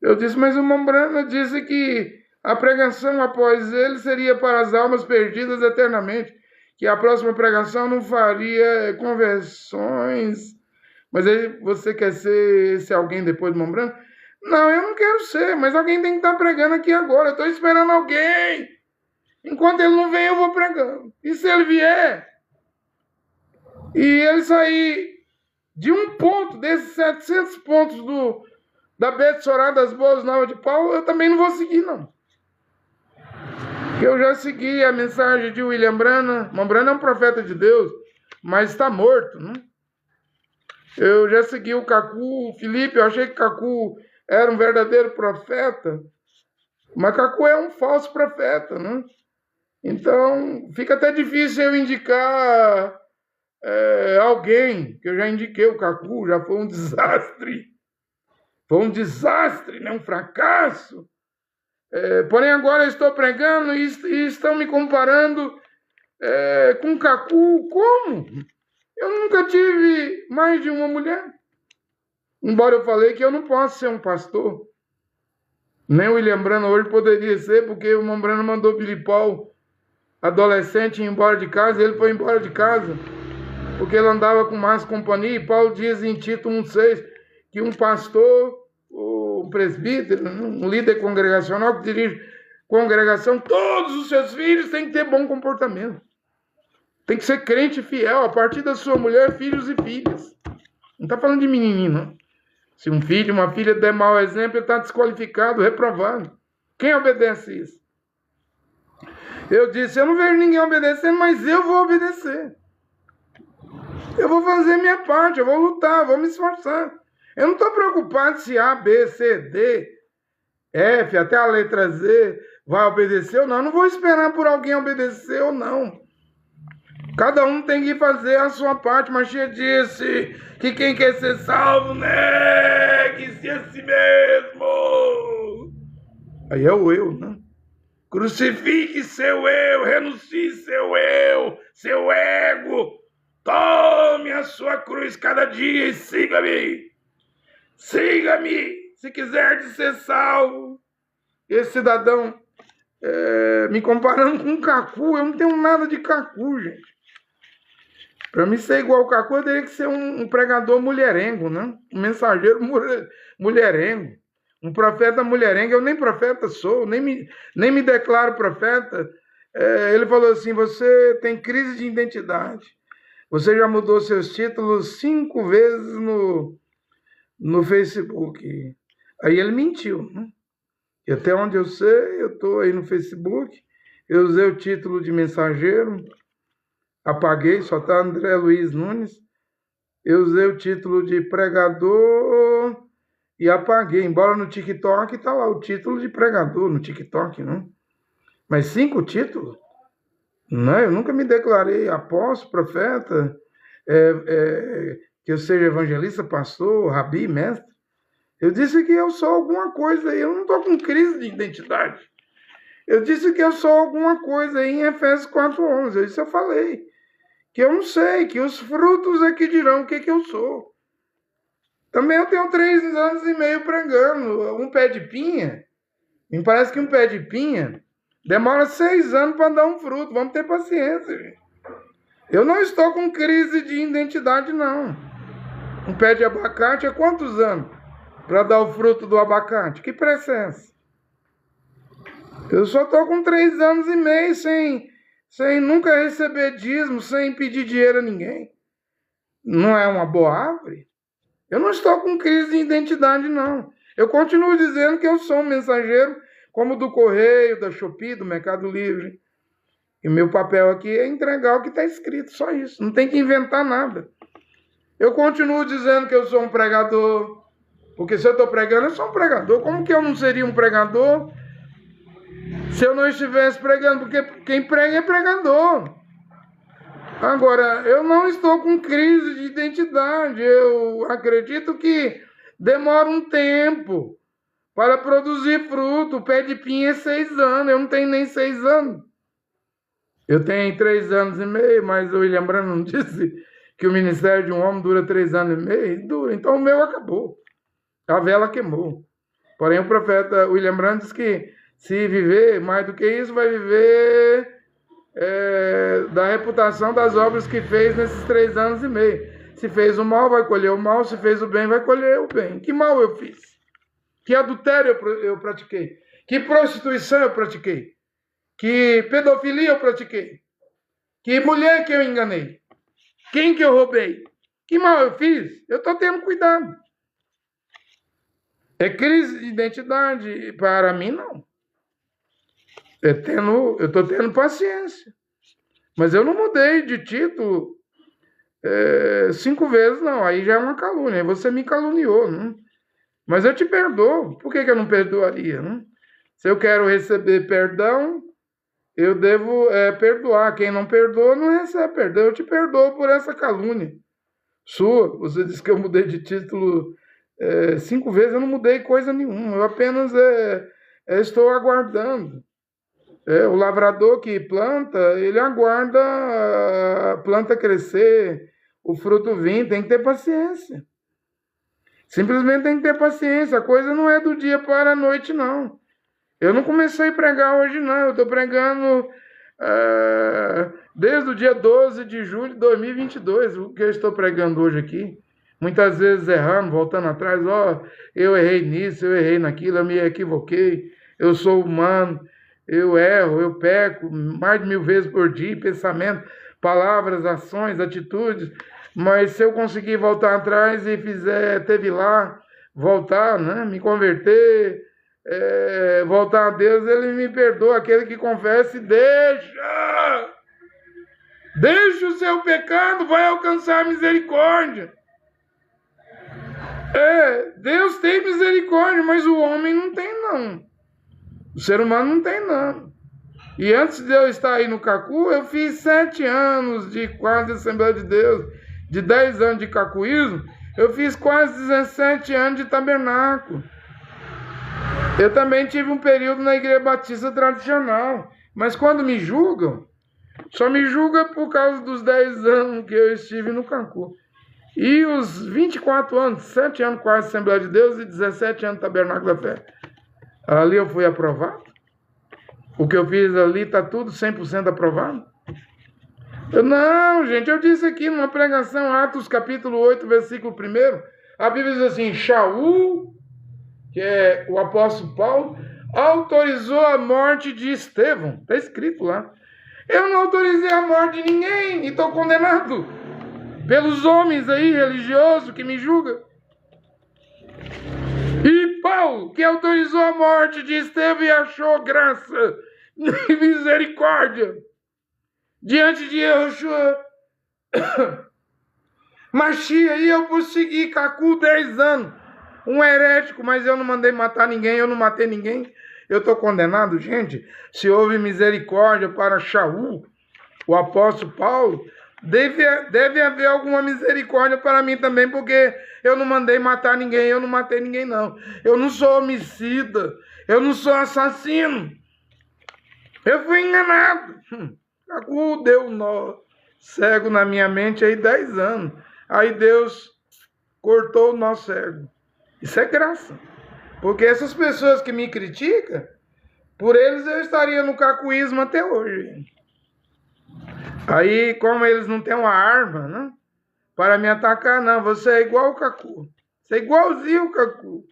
Eu disse, mas o Mombrana disse que a pregação após ele seria para as almas perdidas eternamente, que a próxima pregação não faria conversões. Mas aí você quer ser esse alguém depois do Mombrana? Não, eu não quero ser, mas alguém tem que estar pregando aqui agora. Eu estou esperando alguém. Enquanto ele não vem, eu vou pregando. E se ele vier, e ele sair de um ponto, desses 700 pontos da Betsorá das Boas Novas de Paulo, eu também não vou seguir, não. Eu já segui a mensagem de William Branham. Branham é um profeta de Deus. mas está morto, né? Eu já segui o Cacu, o Felipe, eu achei que Cacu era um verdadeiro profeta, mas Cacu é um falso profeta, né? Então, fica até difícil eu indicar alguém, que eu já indiquei o Cacu, já foi um desastre. Foi um desastre, né? Um fracasso. Porém, agora eu estou pregando e estão me comparando com Cacu. Como? Eu nunca tive mais de uma mulher. Embora eu falei que eu não posso ser um pastor. Nem o William Branham hoje poderia ser, porque o William Branham mandou Billy Paul, adolescente, ir embora de casa, e ele foi embora de casa, porque ele andava com más companhia, e Paulo diz em Tito 1,6 que um pastor, um presbítero, um líder congregacional que dirige congregação, todos os seus filhos têm que ter bom comportamento. Tem que ser crente fiel a partir da sua mulher, filhos e filhas. Não está falando de menininho, não. Se um filho, uma filha der mau exemplo, ele está desqualificado, reprovado. Quem obedece isso? Eu disse, eu não vejo ninguém obedecendo, mas eu vou obedecer. Eu vou fazer minha parte, eu vou lutar, vou me esforçar. Eu não estou preocupado se A, B, C, D, F, até a letra Z vai obedecer ou não. Eu não vou esperar por alguém obedecer ou não. Cada um tem que fazer a sua parte. Machia disse que quem quer ser salvo, negue-se a si mesmo. Aí é o eu, né? Crucifique seu eu, renuncie seu ego. Tome a sua cruz cada dia e siga-me. Siga-me, se quiser ser salvo. Esse cidadão, me comparando com um Cacu, eu não tenho nada de Cacu, gente. Para mim ser igual ao Cacu, eu teria que ser um pregador mulherengo, né? Um mensageiro mulherengo. Um profeta mulherengo. Eu nem profeta sou, nem me declaro profeta. Ele falou assim, você tem crise de identidade. Você já mudou seus títulos 5 vezes no Facebook. Aí ele mentiu, né? E até onde eu sei, eu estou aí no Facebook, eu usei o título de mensageiro, apaguei, só está André Luiz Nunes. Eu usei o título de pregador e apaguei, embora no TikTok está lá o título de pregador, no TikTok, não? Mas 5 títulos? Não, eu nunca me declarei apóstolo, profeta, que eu seja evangelista, pastor, rabi, mestre. Eu disse que eu sou alguma coisa aí, eu não estou com crise de identidade. Eu disse que eu sou alguma coisa aí em Efésios 4:11, isso eu falei. Que eu não sei, que os frutos é que dirão o que eu sou. Também eu tenho 3 anos e meio pregando, um pé de pinha. Me parece que um pé de pinha demora 6 anos para dar um fruto, vamos ter paciência, gente. Eu não estou com crise de identidade, não. Um pé de abacate há quantos anos para dar o fruto do abacate? Que pressa é essa? Eu só estou com 3 anos e meio sem nunca receber dízimo, sem pedir dinheiro a ninguém. Não é uma boa árvore? Eu não estou com crise de identidade, não. Eu continuo dizendo que eu sou um mensageiro como do Correio, da Shopee, do Mercado Livre. E meu papel aqui é entregar o que está escrito, só isso. Não tem que inventar nada. Eu continuo dizendo que eu sou um pregador, porque se eu estou pregando, eu sou um pregador. Como que eu não seria um pregador se eu não estivesse pregando? Porque quem prega é pregador. Agora, eu não estou com crise de identidade. Eu acredito que demora um tempo para produzir fruto. O pé de pinha é 6 anos. Eu não tenho nem 6 anos. Eu tenho 3 anos e meio, mas o William Branham disse que o ministério de um homem dura 3 anos e meio. Dura. Então o meu acabou. A vela queimou. Porém, o profeta William Branham diz que se viver mais do que isso, vai viver da reputação das obras que fez nesses 3 anos e meio. Se fez o mal, vai colher o mal. Se fez o bem, vai colher o bem. Que mal eu fiz? Que adultério eu pratiquei? Que prostituição eu pratiquei? Que pedofilia eu pratiquei? Que mulher que eu enganei? Quem que eu roubei? Que mal eu fiz? Eu estou tendo cuidado. É crise de identidade? Para mim, não. Eu estou tendo paciência. Mas eu não mudei de título 5 vezes não, aí já é uma calúnia, aí você me caluniou, não? Mas eu te perdoo, por que eu não perdoaria, não? Se eu quero receber perdão, eu devo perdoar. Quem não perdoa não recebe perdão. Eu te perdoo por essa calúnia sua. Você disse que eu mudei de título 5 vezes, eu não mudei coisa nenhuma. Eu apenas estou aguardando. O lavrador que planta, ele aguarda a planta crescer, o fruto vir, tem que ter paciência. Simplesmente tem que ter paciência. A coisa não é do dia para a noite, não. Eu não comecei a pregar hoje, não. Eu estou pregando desde o dia 12 de julho de 2022, o que eu estou pregando hoje aqui. Muitas vezes errando, voltando atrás. Eu errei nisso, eu errei naquilo, eu me equivoquei. Eu sou humano, eu erro, eu peco mais de 1000 vezes por dia, pensamento, palavras, ações, atitudes. Mas se eu conseguir voltar atrás e teve lá, voltar, né, me converter, voltar a Deus, ele me perdoa. Aquele que confessa e deixa o seu pecado, vai alcançar a misericórdia. Deus tem misericórdia, mas o homem não tem, não. O ser humano não tem, não. E antes de eu estar aí no Cacu, eu fiz 7 anos de quase Assembleia de Deus, de 10 anos de cacuísmo, eu fiz quase 17 anos de tabernáculo. Eu também tive um período na Igreja Batista Tradicional. Mas quando me julgam, só me julgam por causa dos 10 anos que eu estive no Cancún. E os 24 anos, 7 anos quase Assembleia de Deus e 17 anos Tabernáculo da Fé. Ali eu fui aprovado. O que eu fiz ali está tudo 100% aprovado. Não, gente, eu disse aqui numa pregação, Atos capítulo 8, versículo 1, a Bíblia diz assim, Shaul, que é o apóstolo Paulo, autorizou a morte de Estevão. Está escrito lá. Eu não autorizei a morte de ninguém e estou condenado pelos homens aí religiosos que me julgam. E Paulo, que autorizou a morte de Estevão e achou graça e misericórdia diante de Yeshua Machia, e eu persegui Cacu 10 anos, um herético, mas eu não mandei matar ninguém, eu não matei ninguém, eu estou condenado, gente. Se houve misericórdia para Shaul, o apóstolo Paulo, deve haver alguma misericórdia para mim também, porque eu não mandei matar ninguém, eu não matei ninguém, não. Eu não sou homicida, eu não sou assassino. Eu fui enganado. Cacu deu um nó cego na minha mente aí 10 anos. Aí Deus cortou o nó cego. Isso é graça. Porque essas pessoas que me criticam, por eles eu estaria no cacuísmo até hoje. Aí, como eles não têm uma arma, né, para me atacar, não, você é igual o Cacu. Você é igualzinho o Cacu.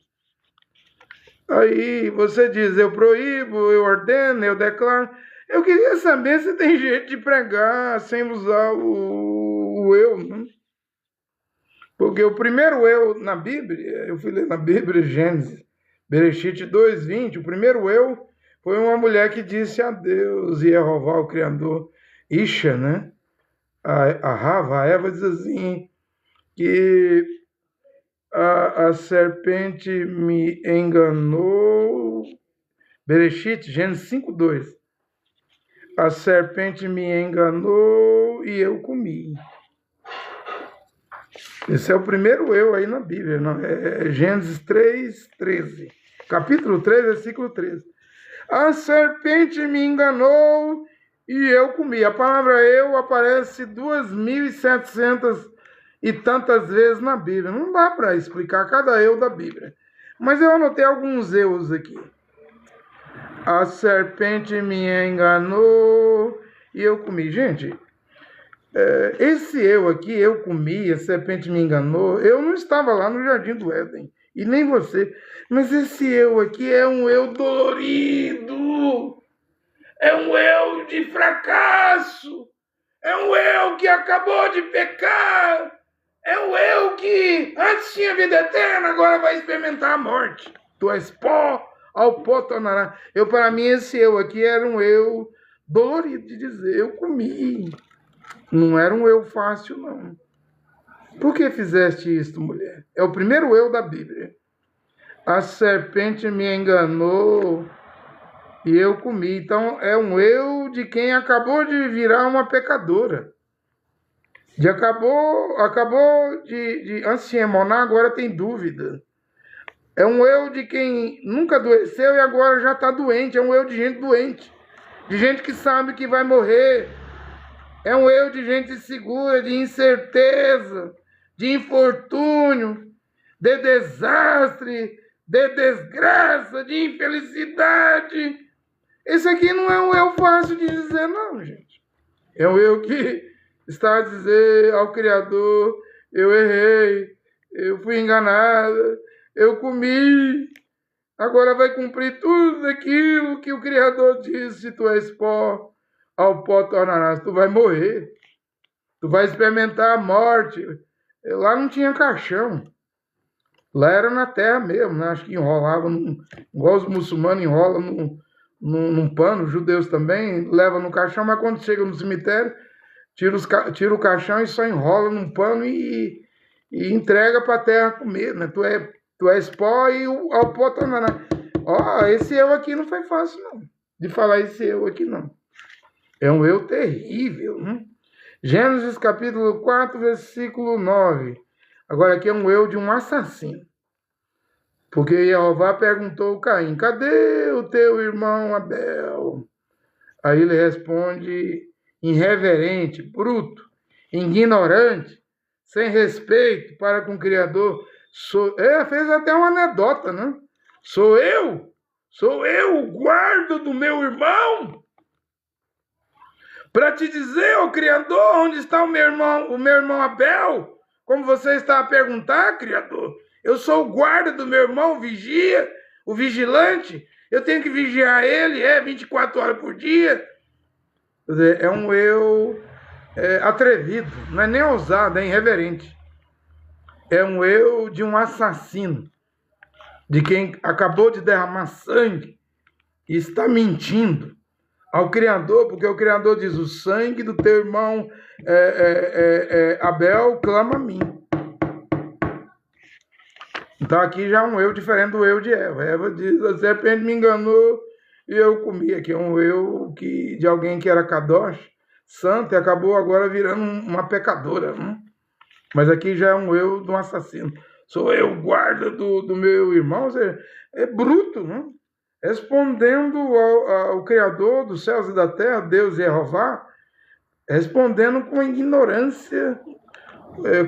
Aí você diz, eu proíbo, eu ordeno, eu declaro. Eu queria saber se tem jeito de pregar sem usar o eu, né? Porque o primeiro eu na Bíblia, eu fui ler na Bíblia, Gênesis, Bereshit 2:20, o primeiro eu foi uma mulher que disse a Deus, Jeová, o Criador, Isha, né? A Rava, a Eva diz assim, que a serpente me enganou, Bereshit, Gênesis 5:2. A serpente me enganou e eu comi. Esse é o primeiro eu aí na Bíblia, não? É Gênesis 3:13. Capítulo 3, versículo 13. A serpente me enganou e eu comi. A palavra eu aparece 2.700 e tantas vezes na Bíblia. Não dá para explicar cada eu da Bíblia. Mas eu anotei alguns eus aqui. A serpente me enganou e eu comi. Gente, esse eu aqui, eu comi, a serpente me enganou, eu não estava lá no Jardim do Éden, e nem você. Mas esse eu aqui é um eu dolorido, é um eu de fracasso, é um eu que acabou de pecar, é um eu que antes tinha vida eterna, agora vai experimentar a morte. Tu és pó, ao pó tornará. Para mim, esse eu aqui era um eu dolorido de dizer, eu comi. Não era um eu fácil, não. Por que fizeste isto, mulher? É o primeiro eu da Bíblia. A serpente me enganou e eu comi. Então, é um eu de quem acabou de virar uma pecadora. Acabou de antes tinha emonar, agora tem dúvida. É um eu de quem nunca adoeceu e agora já está doente. É um eu de gente doente. De gente que sabe que vai morrer. É um eu de gente insegura, de incerteza, de infortúnio, de desastre, de desgraça, de infelicidade. Esse aqui não é um eu fácil de dizer, não, gente. É um eu que está a dizer ao Criador: eu errei, eu fui enganada, eu comi. Agora vai cumprir tudo aquilo que o Criador disse: tu és pó, ao pó tornarás. Tu vai morrer, tu vai experimentar a morte. Lá não tinha caixão. Lá era na terra mesmo, né? Acho que enrolava, igual os muçulmanos enrolam num pano, os judeus também levam no caixão, mas quando chega no cemitério, tira o caixão e só enrola num pano e entrega para a terra comer, né? Tu és pó e ao pó tornará. Ó, esse eu aqui não foi fácil, não, de falar esse eu aqui, não. É um eu terrível, né? Gênesis capítulo 4, versículo 9. Agora aqui é um eu de um assassino. Porque Jeová perguntou a Caim: cadê o teu irmão Abel? Aí ele responde: irreverente, bruto, ignorante, sem respeito para com o Criador. Fez até uma anedota, né? Sou eu o guarda do meu irmão, para te dizer, ó Criador, onde está o meu irmão Abel? Como você está a perguntar, Criador? Eu sou o guarda do meu irmão, o vigia, o vigilante. Eu tenho que vigiar ele, 24 horas por dia. Quer dizer, é um eu atrevido, não é nem ousado, é irreverente. É um eu de um assassino, de quem acabou de derramar sangue e está mentindo ao Criador, porque o Criador diz: o sangue do teu irmão Abel clama a mim. Então aqui já é um eu diferente do eu de Eva. Eva diz: a serpente me enganou e eu comi. Aqui é um eu de alguém que era kadosh, santo, e acabou agora virando uma pecadora. Mas aqui já é um eu de um assassino. Sou eu, guarda do meu irmão. Ou seja, é bruto, né? Respondendo ao Criador dos céus e da terra, Deus Jeová, respondendo com ignorância,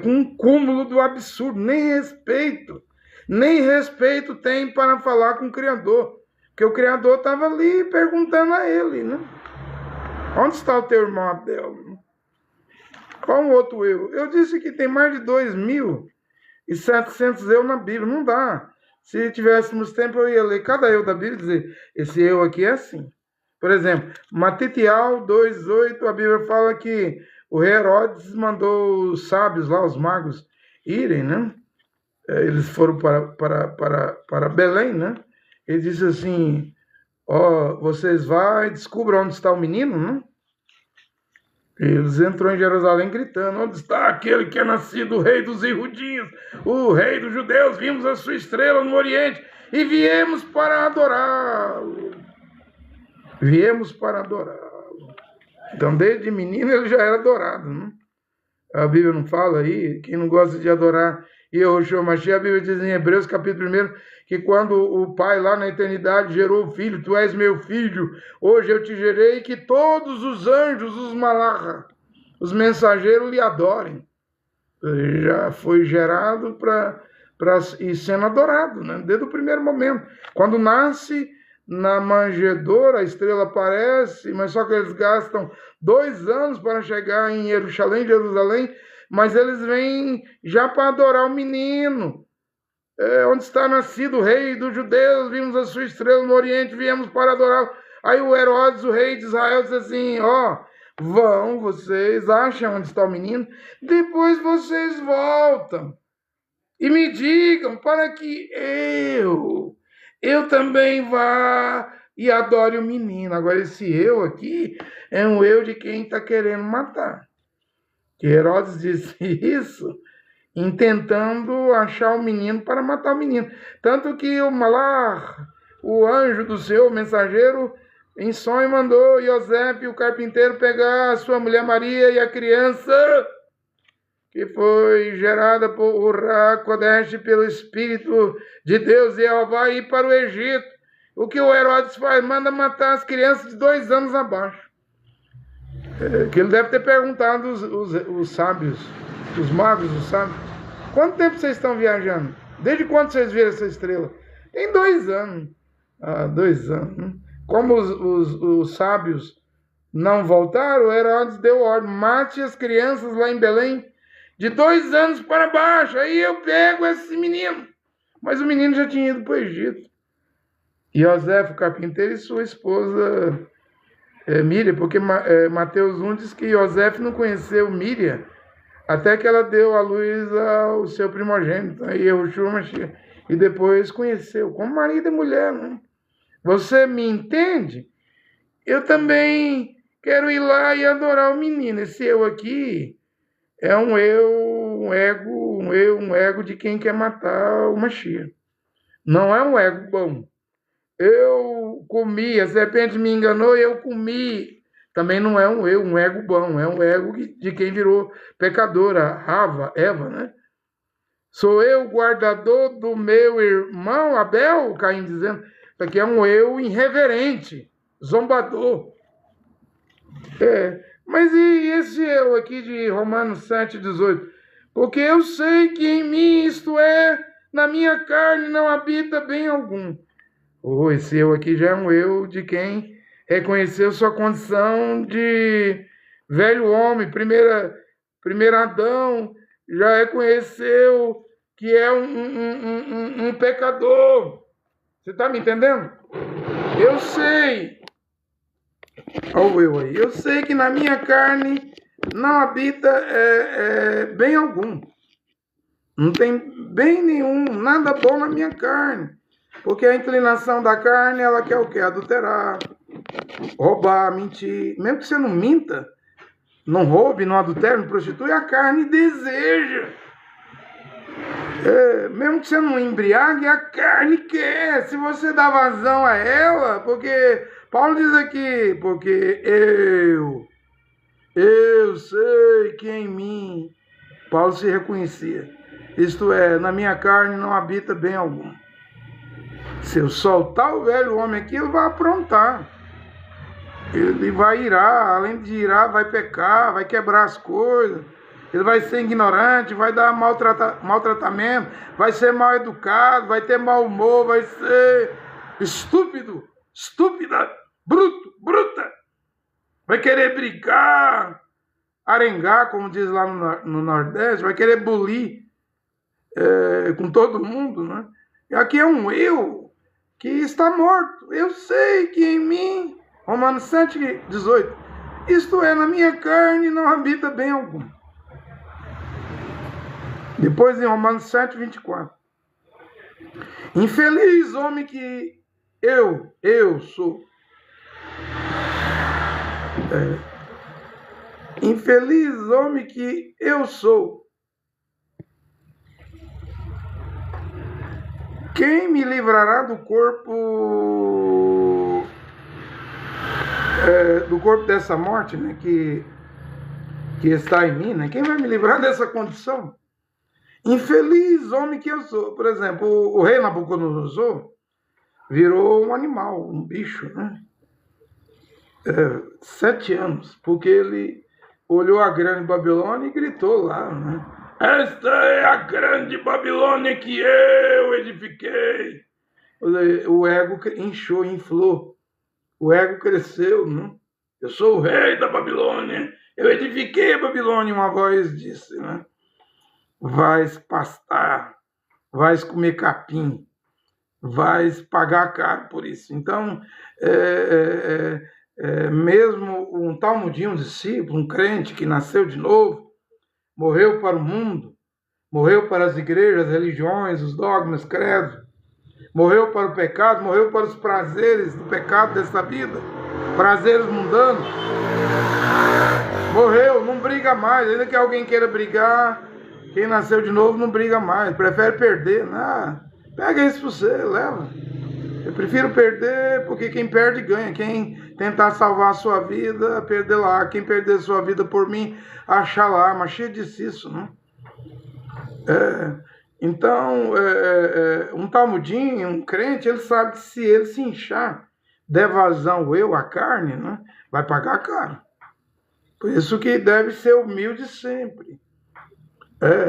com um cúmulo do absurdo, nem respeito tem para falar com o Criador, porque o Criador estava ali perguntando a ele, né? Onde está o teu irmão Abel? Qual um outro eu? Eu disse que tem mais de 2.700 eu na Bíblia, não dá. Se tivéssemos tempo, eu ia ler cada eu da Bíblia e dizer: esse eu aqui é assim. Por exemplo, Matitial 2,8, a Bíblia fala que o rei Herodes mandou os sábios lá, os magos, irem, né? Eles foram para Belém, né? Ele disse assim: vocês vão e descubram onde está o menino, né? Eles entrou em Jerusalém gritando: onde está aquele que é nascido, o rei dos irudinhos, o rei dos judeus? Vimos a sua estrela no Oriente e viemos para adorá-lo. Então, desde menino ele já era adorado, né? A Bíblia não fala aí, quem não gosta de adorar Yehoshua Mashiach, a Bíblia diz em Hebreus capítulo 1, que quando o Pai lá na eternidade gerou o Filho: tu és meu filho, hoje eu te gerei, que todos os anjos, os malachas, os mensageiros lhe adorem. Ele já foi gerado para ir sendo adorado, né? Desde o primeiro momento. Quando nasce na manjedoura, a estrela aparece, mas só que eles gastam 2 anos para chegar em Jerusalém, mas eles vêm já para adorar o menino. Onde está nascido o rei dos judeus? Vimos a sua estrela no Oriente, viemos para adorá-lo. Aí o Herodes, o rei de Israel, disse assim: vão, vocês acham onde está o menino, depois vocês voltam e me digam, para que eu também vá e adore o menino. Agora, esse eu aqui é um eu de quem está querendo matar. Que Herodes disse isso, intentando achar o menino para matar o menino. Tanto que o Malar, o anjo do Senhor, o mensageiro, em sonho mandou Yosef, o carpinteiro, pegar a sua mulher Maria e a criança que foi gerada por Urá Kodesh, pelo Espírito de Deus, e ela vai ir para o Egito. O que o Herodes faz? Manda matar as crianças de 2 anos abaixo. Que ele deve ter perguntado os sábios, os magos, os sábios: quanto tempo vocês estão viajando? Desde quando vocês viram essa estrela? Tem 2 anos. 2 anos. Né? Como os sábios não voltaram, o Herodes deu ordem: mate as crianças lá em Belém de 2 anos para baixo. Aí eu pego esse menino. Mas o menino já tinha ido para o Egito. E Yosef, o carpinteiro, e sua esposa Miriam, porque Mateus 1 diz que Yosef não conheceu Miriam até que ela deu à luz ao seu primogênito, aí Yehoshua, e depois conheceu, como marido e mulher. Né? Você me entende? Eu também quero ir lá e adorar o menino. Esse eu aqui é um ego de quem quer matar o Mashiach. Não é um ego bom. Eu comi, a serpente me enganou e eu comi. Também não é um ego bom, é um ego de quem virou pecadora, Eva, né? Sou eu guardador do meu irmão Abel, Caim dizendo. Isso aqui é um eu irreverente, zombador. Mas e esse eu aqui de Romanos 7,18? Porque eu sei que em mim, isto é, na minha carne, não habita bem algum. Esse eu aqui já é um eu de quem reconheceu sua condição de velho homem. Primeiro Adão já reconheceu que é um pecador. Você está me entendendo? Eu sei. Olha o eu aí. Eu sei que na minha carne não habita bem algum. Não tem bem nenhum, nada bom na minha carne. Porque a inclinação da carne, ela quer o quê? Adulterar, roubar, mentir. Mesmo que você não minta, não roube, não adultere, não prostitui, a carne deseja. Mesmo que você não embriague, a carne quer. Se você dá vazão a ela, porque Paulo diz aqui, porque eu sei que em mim, Paulo se reconhecia. Isto é, na minha carne não habita bem algum. Se eu soltar o velho homem aqui, ele vai aprontar. Ele vai irar, além de irar, vai pecar, vai quebrar as coisas. Ele vai ser ignorante, vai dar maltratamento, vai ser mal educado, vai ter mau humor, vai ser estúpido, estúpida, bruta. Vai querer brigar, arengar, como diz lá no Nordeste, vai querer bulir com todo mundo, né? E aqui é um eu que está morto. Eu sei que em mim, Romanos 7,18, isto é, na minha carne não habita bem algum. Depois em Romanos 7,24, infeliz homem que eu sou. Infeliz homem que eu sou. Quem me livrará do corpo dessa morte, né, que está em mim, né? Quem vai me livrar dessa condição? Infeliz homem que eu sou. Por exemplo, o rei Nabucodonosor virou um animal, um bicho, né? 7 anos, porque ele olhou a grande Babilônia e gritou lá, né? Esta é a grande Babilônia que eu edifiquei. O ego inchou, inflou. O ego cresceu, né? Eu sou o rei da Babilônia. Eu edifiquei a Babilônia, uma voz disse, né? Vais pastar, vais comer capim, vais pagar caro por isso. Então, mesmo um talmudinho, um discípulo, um crente que nasceu de novo, morreu para o mundo, morreu para as igrejas, as religiões, os dogmas, credos, morreu para o pecado, morreu para os prazeres do pecado dessa vida, prazeres mundanos, morreu, não briga mais, ainda que alguém queira brigar, Quem nasceu de novo não briga mais, prefere perder. Pega isso pra você, leva. Eu prefiro perder porque quem perde ganha. Quem tentar salvar a sua vida, perder lá. Quem perder sua vida por mim, achar lá. Mas cheio disse isso, né? Então, um talmudinho, um crente, ele sabe que se ele se inchar, der vazão à carne, né, vai pagar caro. Por isso que deve ser humilde sempre.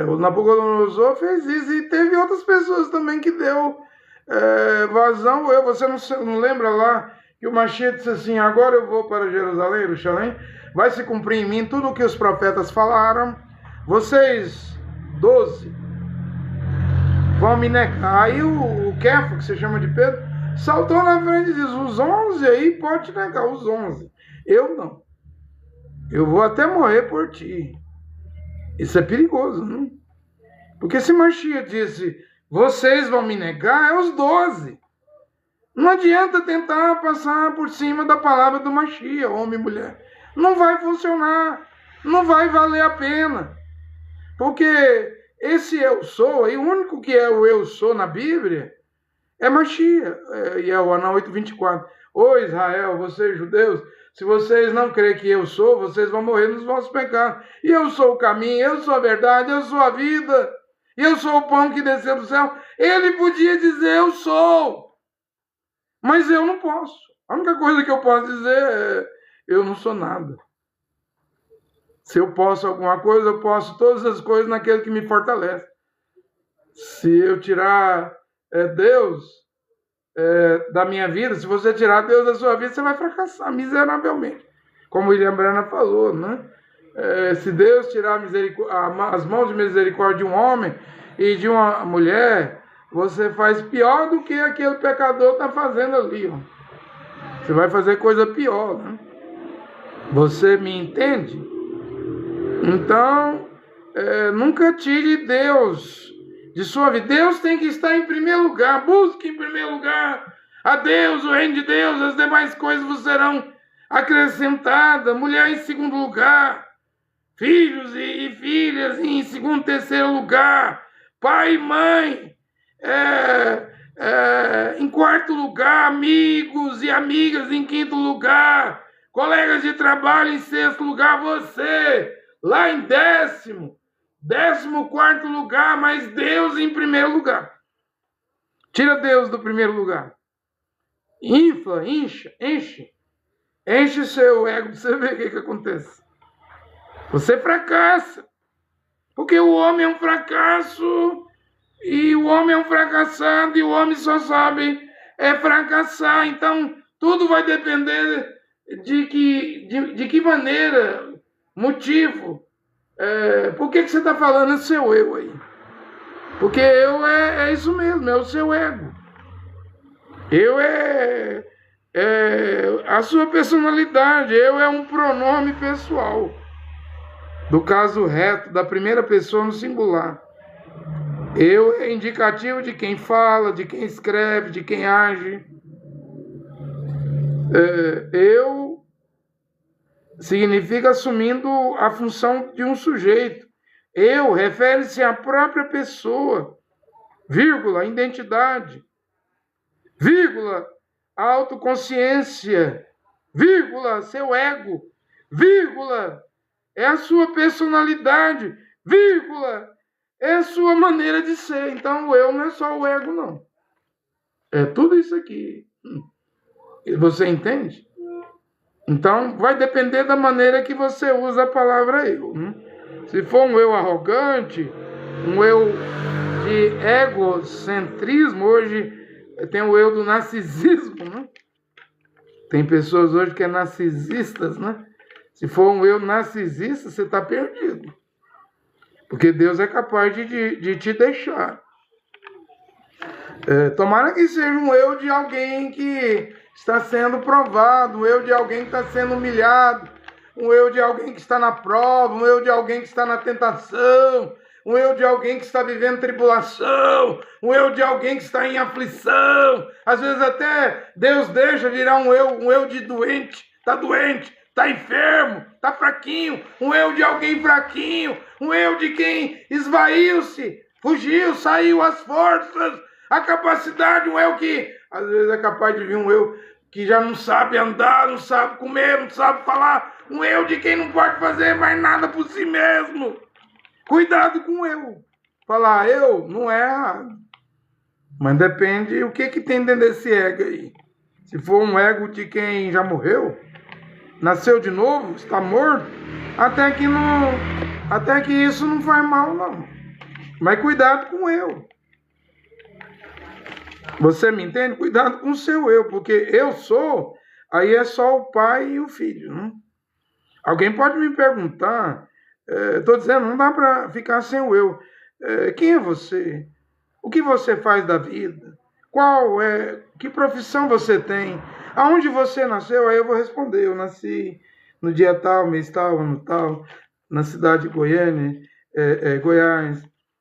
O Nabucodonosor fez isso e teve outras pessoas também que deu vazão ao eu. Você não lembra lá que o Mashiach disse assim, agora eu vou para Jerusalém, vai se cumprir em mim tudo o que os profetas falaram, vocês 12 vão me negar. Aí o Kefa, que se chama de Pedro, saltou na frente e diz, os 11 aí pode te negar, os 11. Eu não. Eu vou até morrer por ti. Isso é perigoso, não? Porque se Mashiach disse, vocês vão me negar, é os 12. Não adianta tentar passar por cima da palavra do Mashiach, homem e mulher. Não vai funcionar. Não vai valer a pena. Porque esse eu sou, e o único que é o eu sou na Bíblia, é Mashiach. E é o Ana 8:24. Ô Israel, vocês judeus, se vocês não crerem que eu sou, vocês vão morrer nos vossos pecados. E eu sou o caminho, eu sou a verdade, eu sou a vida. E eu sou o pão que desceu do céu. Ele podia dizer eu sou. Mas eu não posso. A única coisa que eu posso dizer é eu não sou nada. Se eu posso alguma coisa, eu posso todas as coisas naquele que me fortalece. Se eu tirar Deus da minha vida, se você tirar Deus da sua vida, você vai fracassar miseravelmente. Como William Branham falou, né? Se Deus tirar as mãos de misericórdia de um homem e de uma mulher, você faz pior do que aquele pecador está fazendo ali. Ó. Você vai fazer coisa pior, né? Você me entende? Então, nunca tire Deus de sua vida. Deus tem que estar em primeiro lugar. Busque em primeiro lugar a Deus, o reino de Deus. As demais coisas vos serão acrescentadas. Mulher em segundo lugar. Filhos e filhas em segundo, terceiro lugar. Pai e mãe em quarto lugar. Amigos e amigas em quinto lugar. Colegas de trabalho em sexto lugar. Você lá em 14º lugar, mas Deus em primeiro lugar. Tira Deus do primeiro lugar. Infla, enche seu ego para você ver o que acontece. Você fracassa. Porque o homem é um fracasso, e o homem é um fracassado, e o homem só sabe fracassar. Então, tudo vai depender de que maneira, motivo. Por que você está falando esse seu eu aí? Porque eu é isso mesmo, é o seu ego. Eu é a sua personalidade, eu é um pronome pessoal. Do caso reto, da primeira pessoa no singular. Eu é indicativo de quem fala, de quem escreve, de quem age. Eu significa assumindo a função de um sujeito. Eu refere-se à própria pessoa, vírgula, identidade, vírgula, autoconsciência, vírgula, seu ego, vírgula, é a sua personalidade, vírgula, é a sua maneira de ser. Então o eu não é só o ego, não. É tudo isso aqui. Você entende? Então, vai depender da maneira que você usa a palavra eu. Se for um eu arrogante, um eu de egocentrismo, hoje tem o eu do narcisismo, né? Tem pessoas hoje que é narcisistas, né? Se for um eu narcisista, você está perdido. Porque Deus é capaz de te deixar. Tomara que seja um eu de alguém que está sendo provado, um eu de alguém que está sendo humilhado, um eu de alguém que está na prova, um eu de alguém que está na tentação, um eu de alguém que está vivendo tribulação, um eu de alguém que está em aflição. Às vezes até Deus deixa virar um eu de doente, está doente, está enfermo, está fraquinho, um eu de alguém fraquinho, um eu de quem esvaiu-se, fugiu, saiu as forças, a capacidade, um eu que às vezes é capaz de vir um eu que já não sabe andar, não sabe comer, não sabe falar, um eu de quem não pode fazer mais nada por si mesmo. Cuidado com o eu. Falar eu não é errado. Mas depende o que tem dentro desse ego aí. Se for um ego de quem já morreu, nasceu de novo, está morto, até que isso não faz mal, não. Mas cuidado com o eu. Você me entende? Cuidado com o seu eu, porque eu sou, aí é só o pai e o filho, né? Alguém pode me perguntar, estou dizendo, não dá para ficar sem o eu. Quem é você? O que você faz da vida? Que profissão você tem? Aonde você nasceu? Aí eu vou responder, eu nasci no dia tal, mês tal, ano tal, na cidade de Goiânia, Goiás.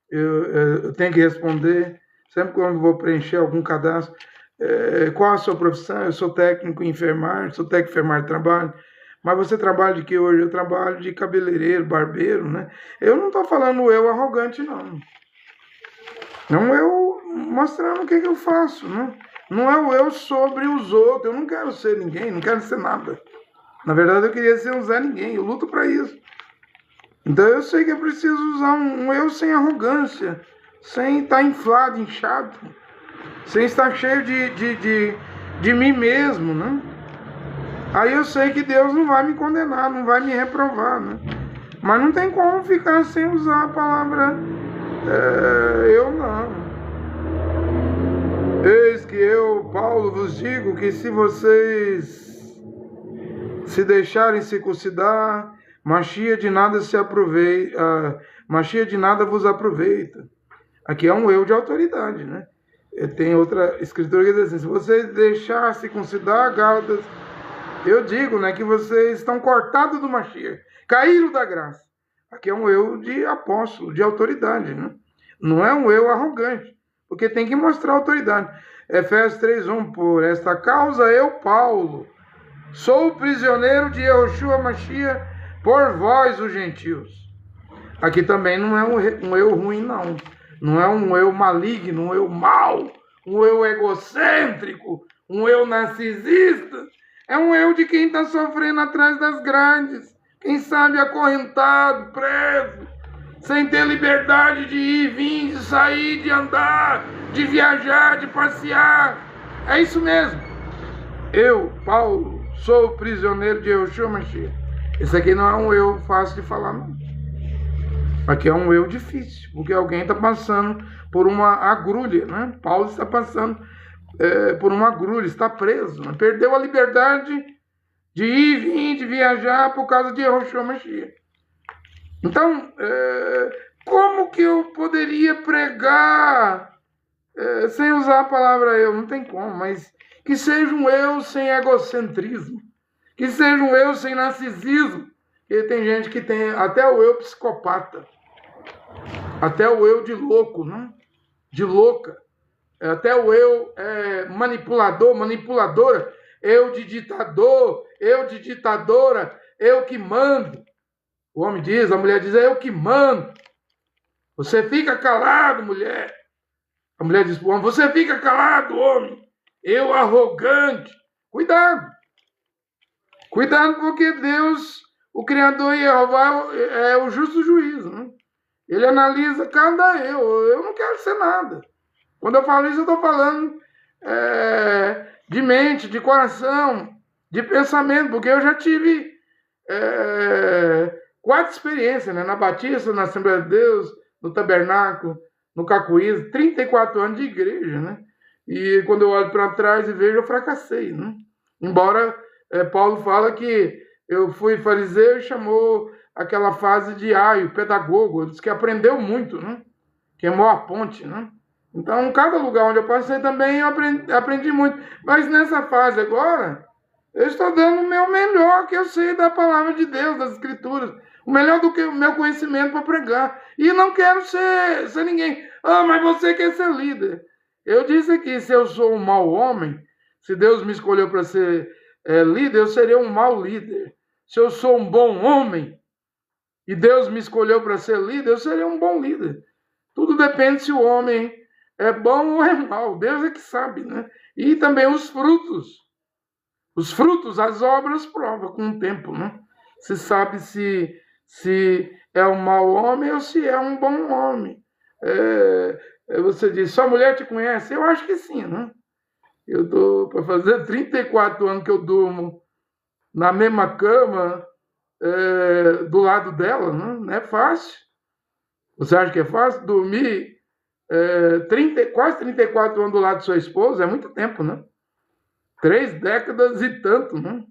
Eu tenho que responder, sempre quando vou preencher algum cadastro, qual a sua profissão? Eu sou técnico em enfermagem, sou técnico em enfermagem de trabalho. Mas você trabalha de que hoje? Eu trabalho de cabeleireiro, barbeiro, né? Eu não estou falando eu arrogante, não. Não eu mostrando o que eu faço, né? Não é o eu sobre os outros. Eu não quero ser ninguém, não quero ser nada. Na verdade, eu queria ser um Zé Ninguém. Eu luto para isso. Então, eu sei que eu preciso usar um eu sem arrogância, sem estar inflado, inchado, sem estar cheio de mim mesmo, né? Aí eu sei que Deus não vai me condenar, não vai me reprovar, né? Mas não tem como ficar sem usar a palavra eu não. Eis que eu, Paulo, vos digo que se vocês se deixarem circuncidar, Machia de nada se aproveita, Machia de nada vos aproveita. Aqui é um eu de autoridade, né? Tem outra escritura que diz assim, se vocês deixarem circuncidar, Gálatas, eu digo, né, que vocês estão cortados do Machia, caíram da graça. Aqui é um eu de apóstolo, de autoridade, né? Não é um eu arrogante, porque tem que mostrar autoridade. Efésios 3:1, por esta causa eu, Paulo, sou prisioneiro de Yehoshua Mashiach por vós, os gentios. Aqui também não é um eu ruim, não. Não é um eu maligno, um eu mau, um eu egocêntrico, um eu narcisista. É um eu de quem está sofrendo atrás das grades. Quem sabe acorrentado, preso, sem ter liberdade de ir, vir, de sair, de andar, de viajar, de passear. É isso mesmo. Eu, Paulo, sou prisioneiro de Yehoshua Mashiach. Esse aqui não é um eu fácil de falar, não. Aqui é um eu difícil, porque alguém está passando por uma agrulha, né? Paulo está passando por uma agrulha, está preso, né? Perdeu a liberdade de ir, vir, de viajar por causa de Yehoshua Mashiach. Então, como que eu poderia pregar sem usar a palavra eu? Não tem como, mas que seja um eu sem egocentrismo, que seja um eu sem narcisismo. E tem gente que tem até o eu psicopata, até o eu de louco, né? De louca, até o eu manipulador, manipuladora, eu de ditador, eu de ditadora, eu que mando. O homem diz, a mulher diz, é eu que mando. Você fica calado, mulher. A mulher diz para o homem, você fica calado, homem. Eu arrogante. Cuidado. Cuidado, porque Deus, o Criador Jeová, é o justo juiz, né? Ele analisa cada eu. Eu não quero ser nada. Quando eu falo isso, eu estou falando de mente, de coração, de pensamento, porque eu já tive 4 experiências, né? Na Batista, na Assembleia de Deus, no Tabernáculo, no Cacuíz, 34 anos de igreja, né? E quando eu olho para trás e vejo, eu fracassei, né? Embora Paulo fala que eu fui fariseu e chamou aquela fase de aio, pedagogo, ele disse que aprendeu muito, né? Queimou a ponte, né? Então, cada lugar onde eu passei também eu aprendi muito. Mas nessa fase agora, eu estou dando o meu melhor que eu sei da palavra de Deus, das Escrituras. O melhor do que o meu conhecimento para pregar. E não quero ser ninguém. Ah, mas você quer ser líder. Eu disse aqui, se eu sou um mau homem, se Deus me escolheu para ser líder, eu seria um mau líder. se eu sou um bom homem e Deus me escolheu para ser líder, eu seria um bom líder. Tudo depende se o homem é bom ou é mau. Deus é que sabe, né? E também os frutos. Os frutos, as obras provam com o tempo, né? Se sabe se é um mau homem ou se é um bom homem. Você diz, sua mulher te conhece? Eu acho que sim, né? Eu estou para fazer 34 anos que eu durmo na mesma cama, do lado dela, né? Não é fácil. Você acha que é fácil? Dormir quase 34 anos do lado de sua esposa é muito tempo, né? 3 décadas e tanto, né?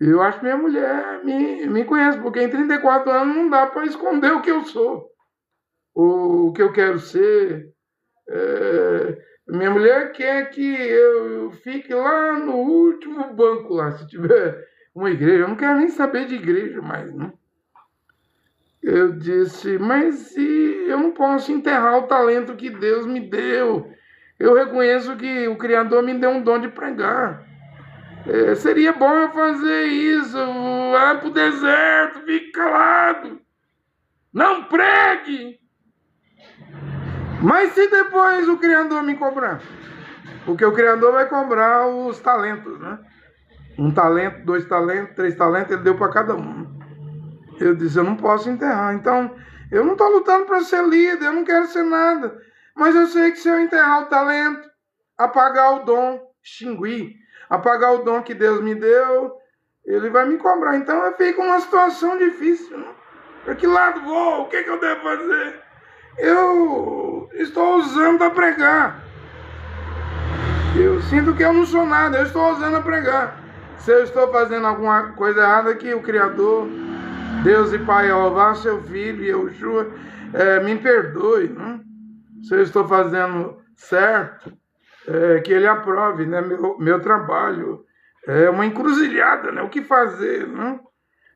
Eu acho que minha mulher me conhece, porque em 34 anos não dá para esconder o que eu sou, o que eu quero ser. Minha mulher quer que eu fique lá no último banco, lá, se tiver uma igreja. Eu não quero nem saber de igreja mais, né? Eu disse, mas eu não posso enterrar o talento que Deus me deu. Eu reconheço que o Criador me deu um dom de pregar. Seria bom eu fazer isso. Vai pro deserto, fique calado. Não pregue. Mas se depois o Criador me cobrar? Porque o Criador vai cobrar os talentos, né? 1 talento, 2 talentos, 3 talentos, ele deu para cada um. Eu disse, eu não posso enterrar. Então, eu não estou lutando para ser líder, eu não quero ser nada. Mas eu sei que se eu enterrar o talento, apagar o dom, extinguir, apagar o dom que Deus me deu, ele vai me cobrar. Então, eu fico numa situação difícil, né? Para que lado vou? O que eu devo fazer? Eu estou usando a pregar. Eu sinto que eu não sou nada, eu estou usando a pregar. Se eu estou fazendo alguma coisa errada, que o Criador, Deus e Pai, Jeová, seu Filho e Yeshua, me perdoe, né? Se eu estou fazendo certo, que Ele aprove, né, meu trabalho. É uma encruzilhada, né? O que fazer, né?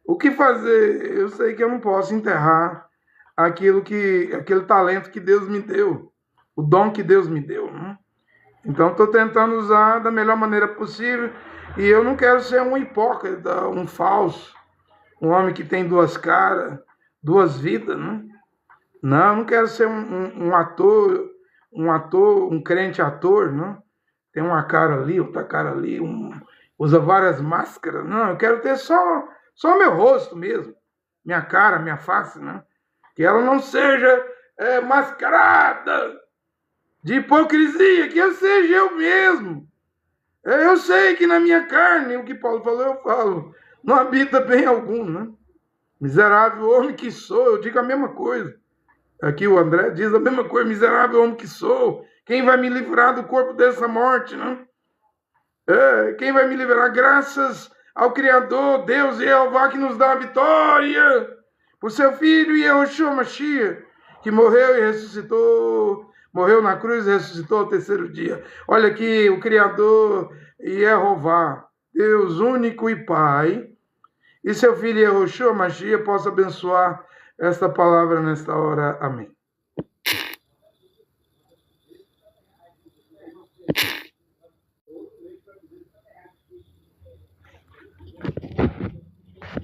O que fazer? Eu sei que eu não posso enterrar aquele talento que Deus me deu, o dom que Deus me deu, né? Então, estou tentando usar da melhor maneira possível e eu não quero ser um hipócrita, um falso, um homem que tem 2 caras, 2 vidas, né? Não, não quero ser um ator, um crente ator, né? Tem uma cara ali, outra cara ali, usa várias máscaras. Não, eu quero ter só meu rosto mesmo, minha cara, minha face, né? Que ela não seja mascarada de hipocrisia, que eu seja eu mesmo. Eu sei que na minha carne, o que Paulo falou, eu falo, não habita bem algum, né? Miserável homem que sou, eu digo a mesma coisa. Aqui o André diz a mesma coisa, miserável homem que sou, quem vai me livrar do corpo dessa morte, né? Quem vai me livrar? Graças ao Criador, Deus e Jeová, que nos dá a vitória, por seu Filho Yeshua Mashiach, que morreu e ressuscitou, morreu na cruz e ressuscitou ao 3º dia. Olha aqui, o Criador Jeová, Deus único e Pai, e seu Filho Yeshua Mashiach possa abençoar esta palavra nesta hora. Amém.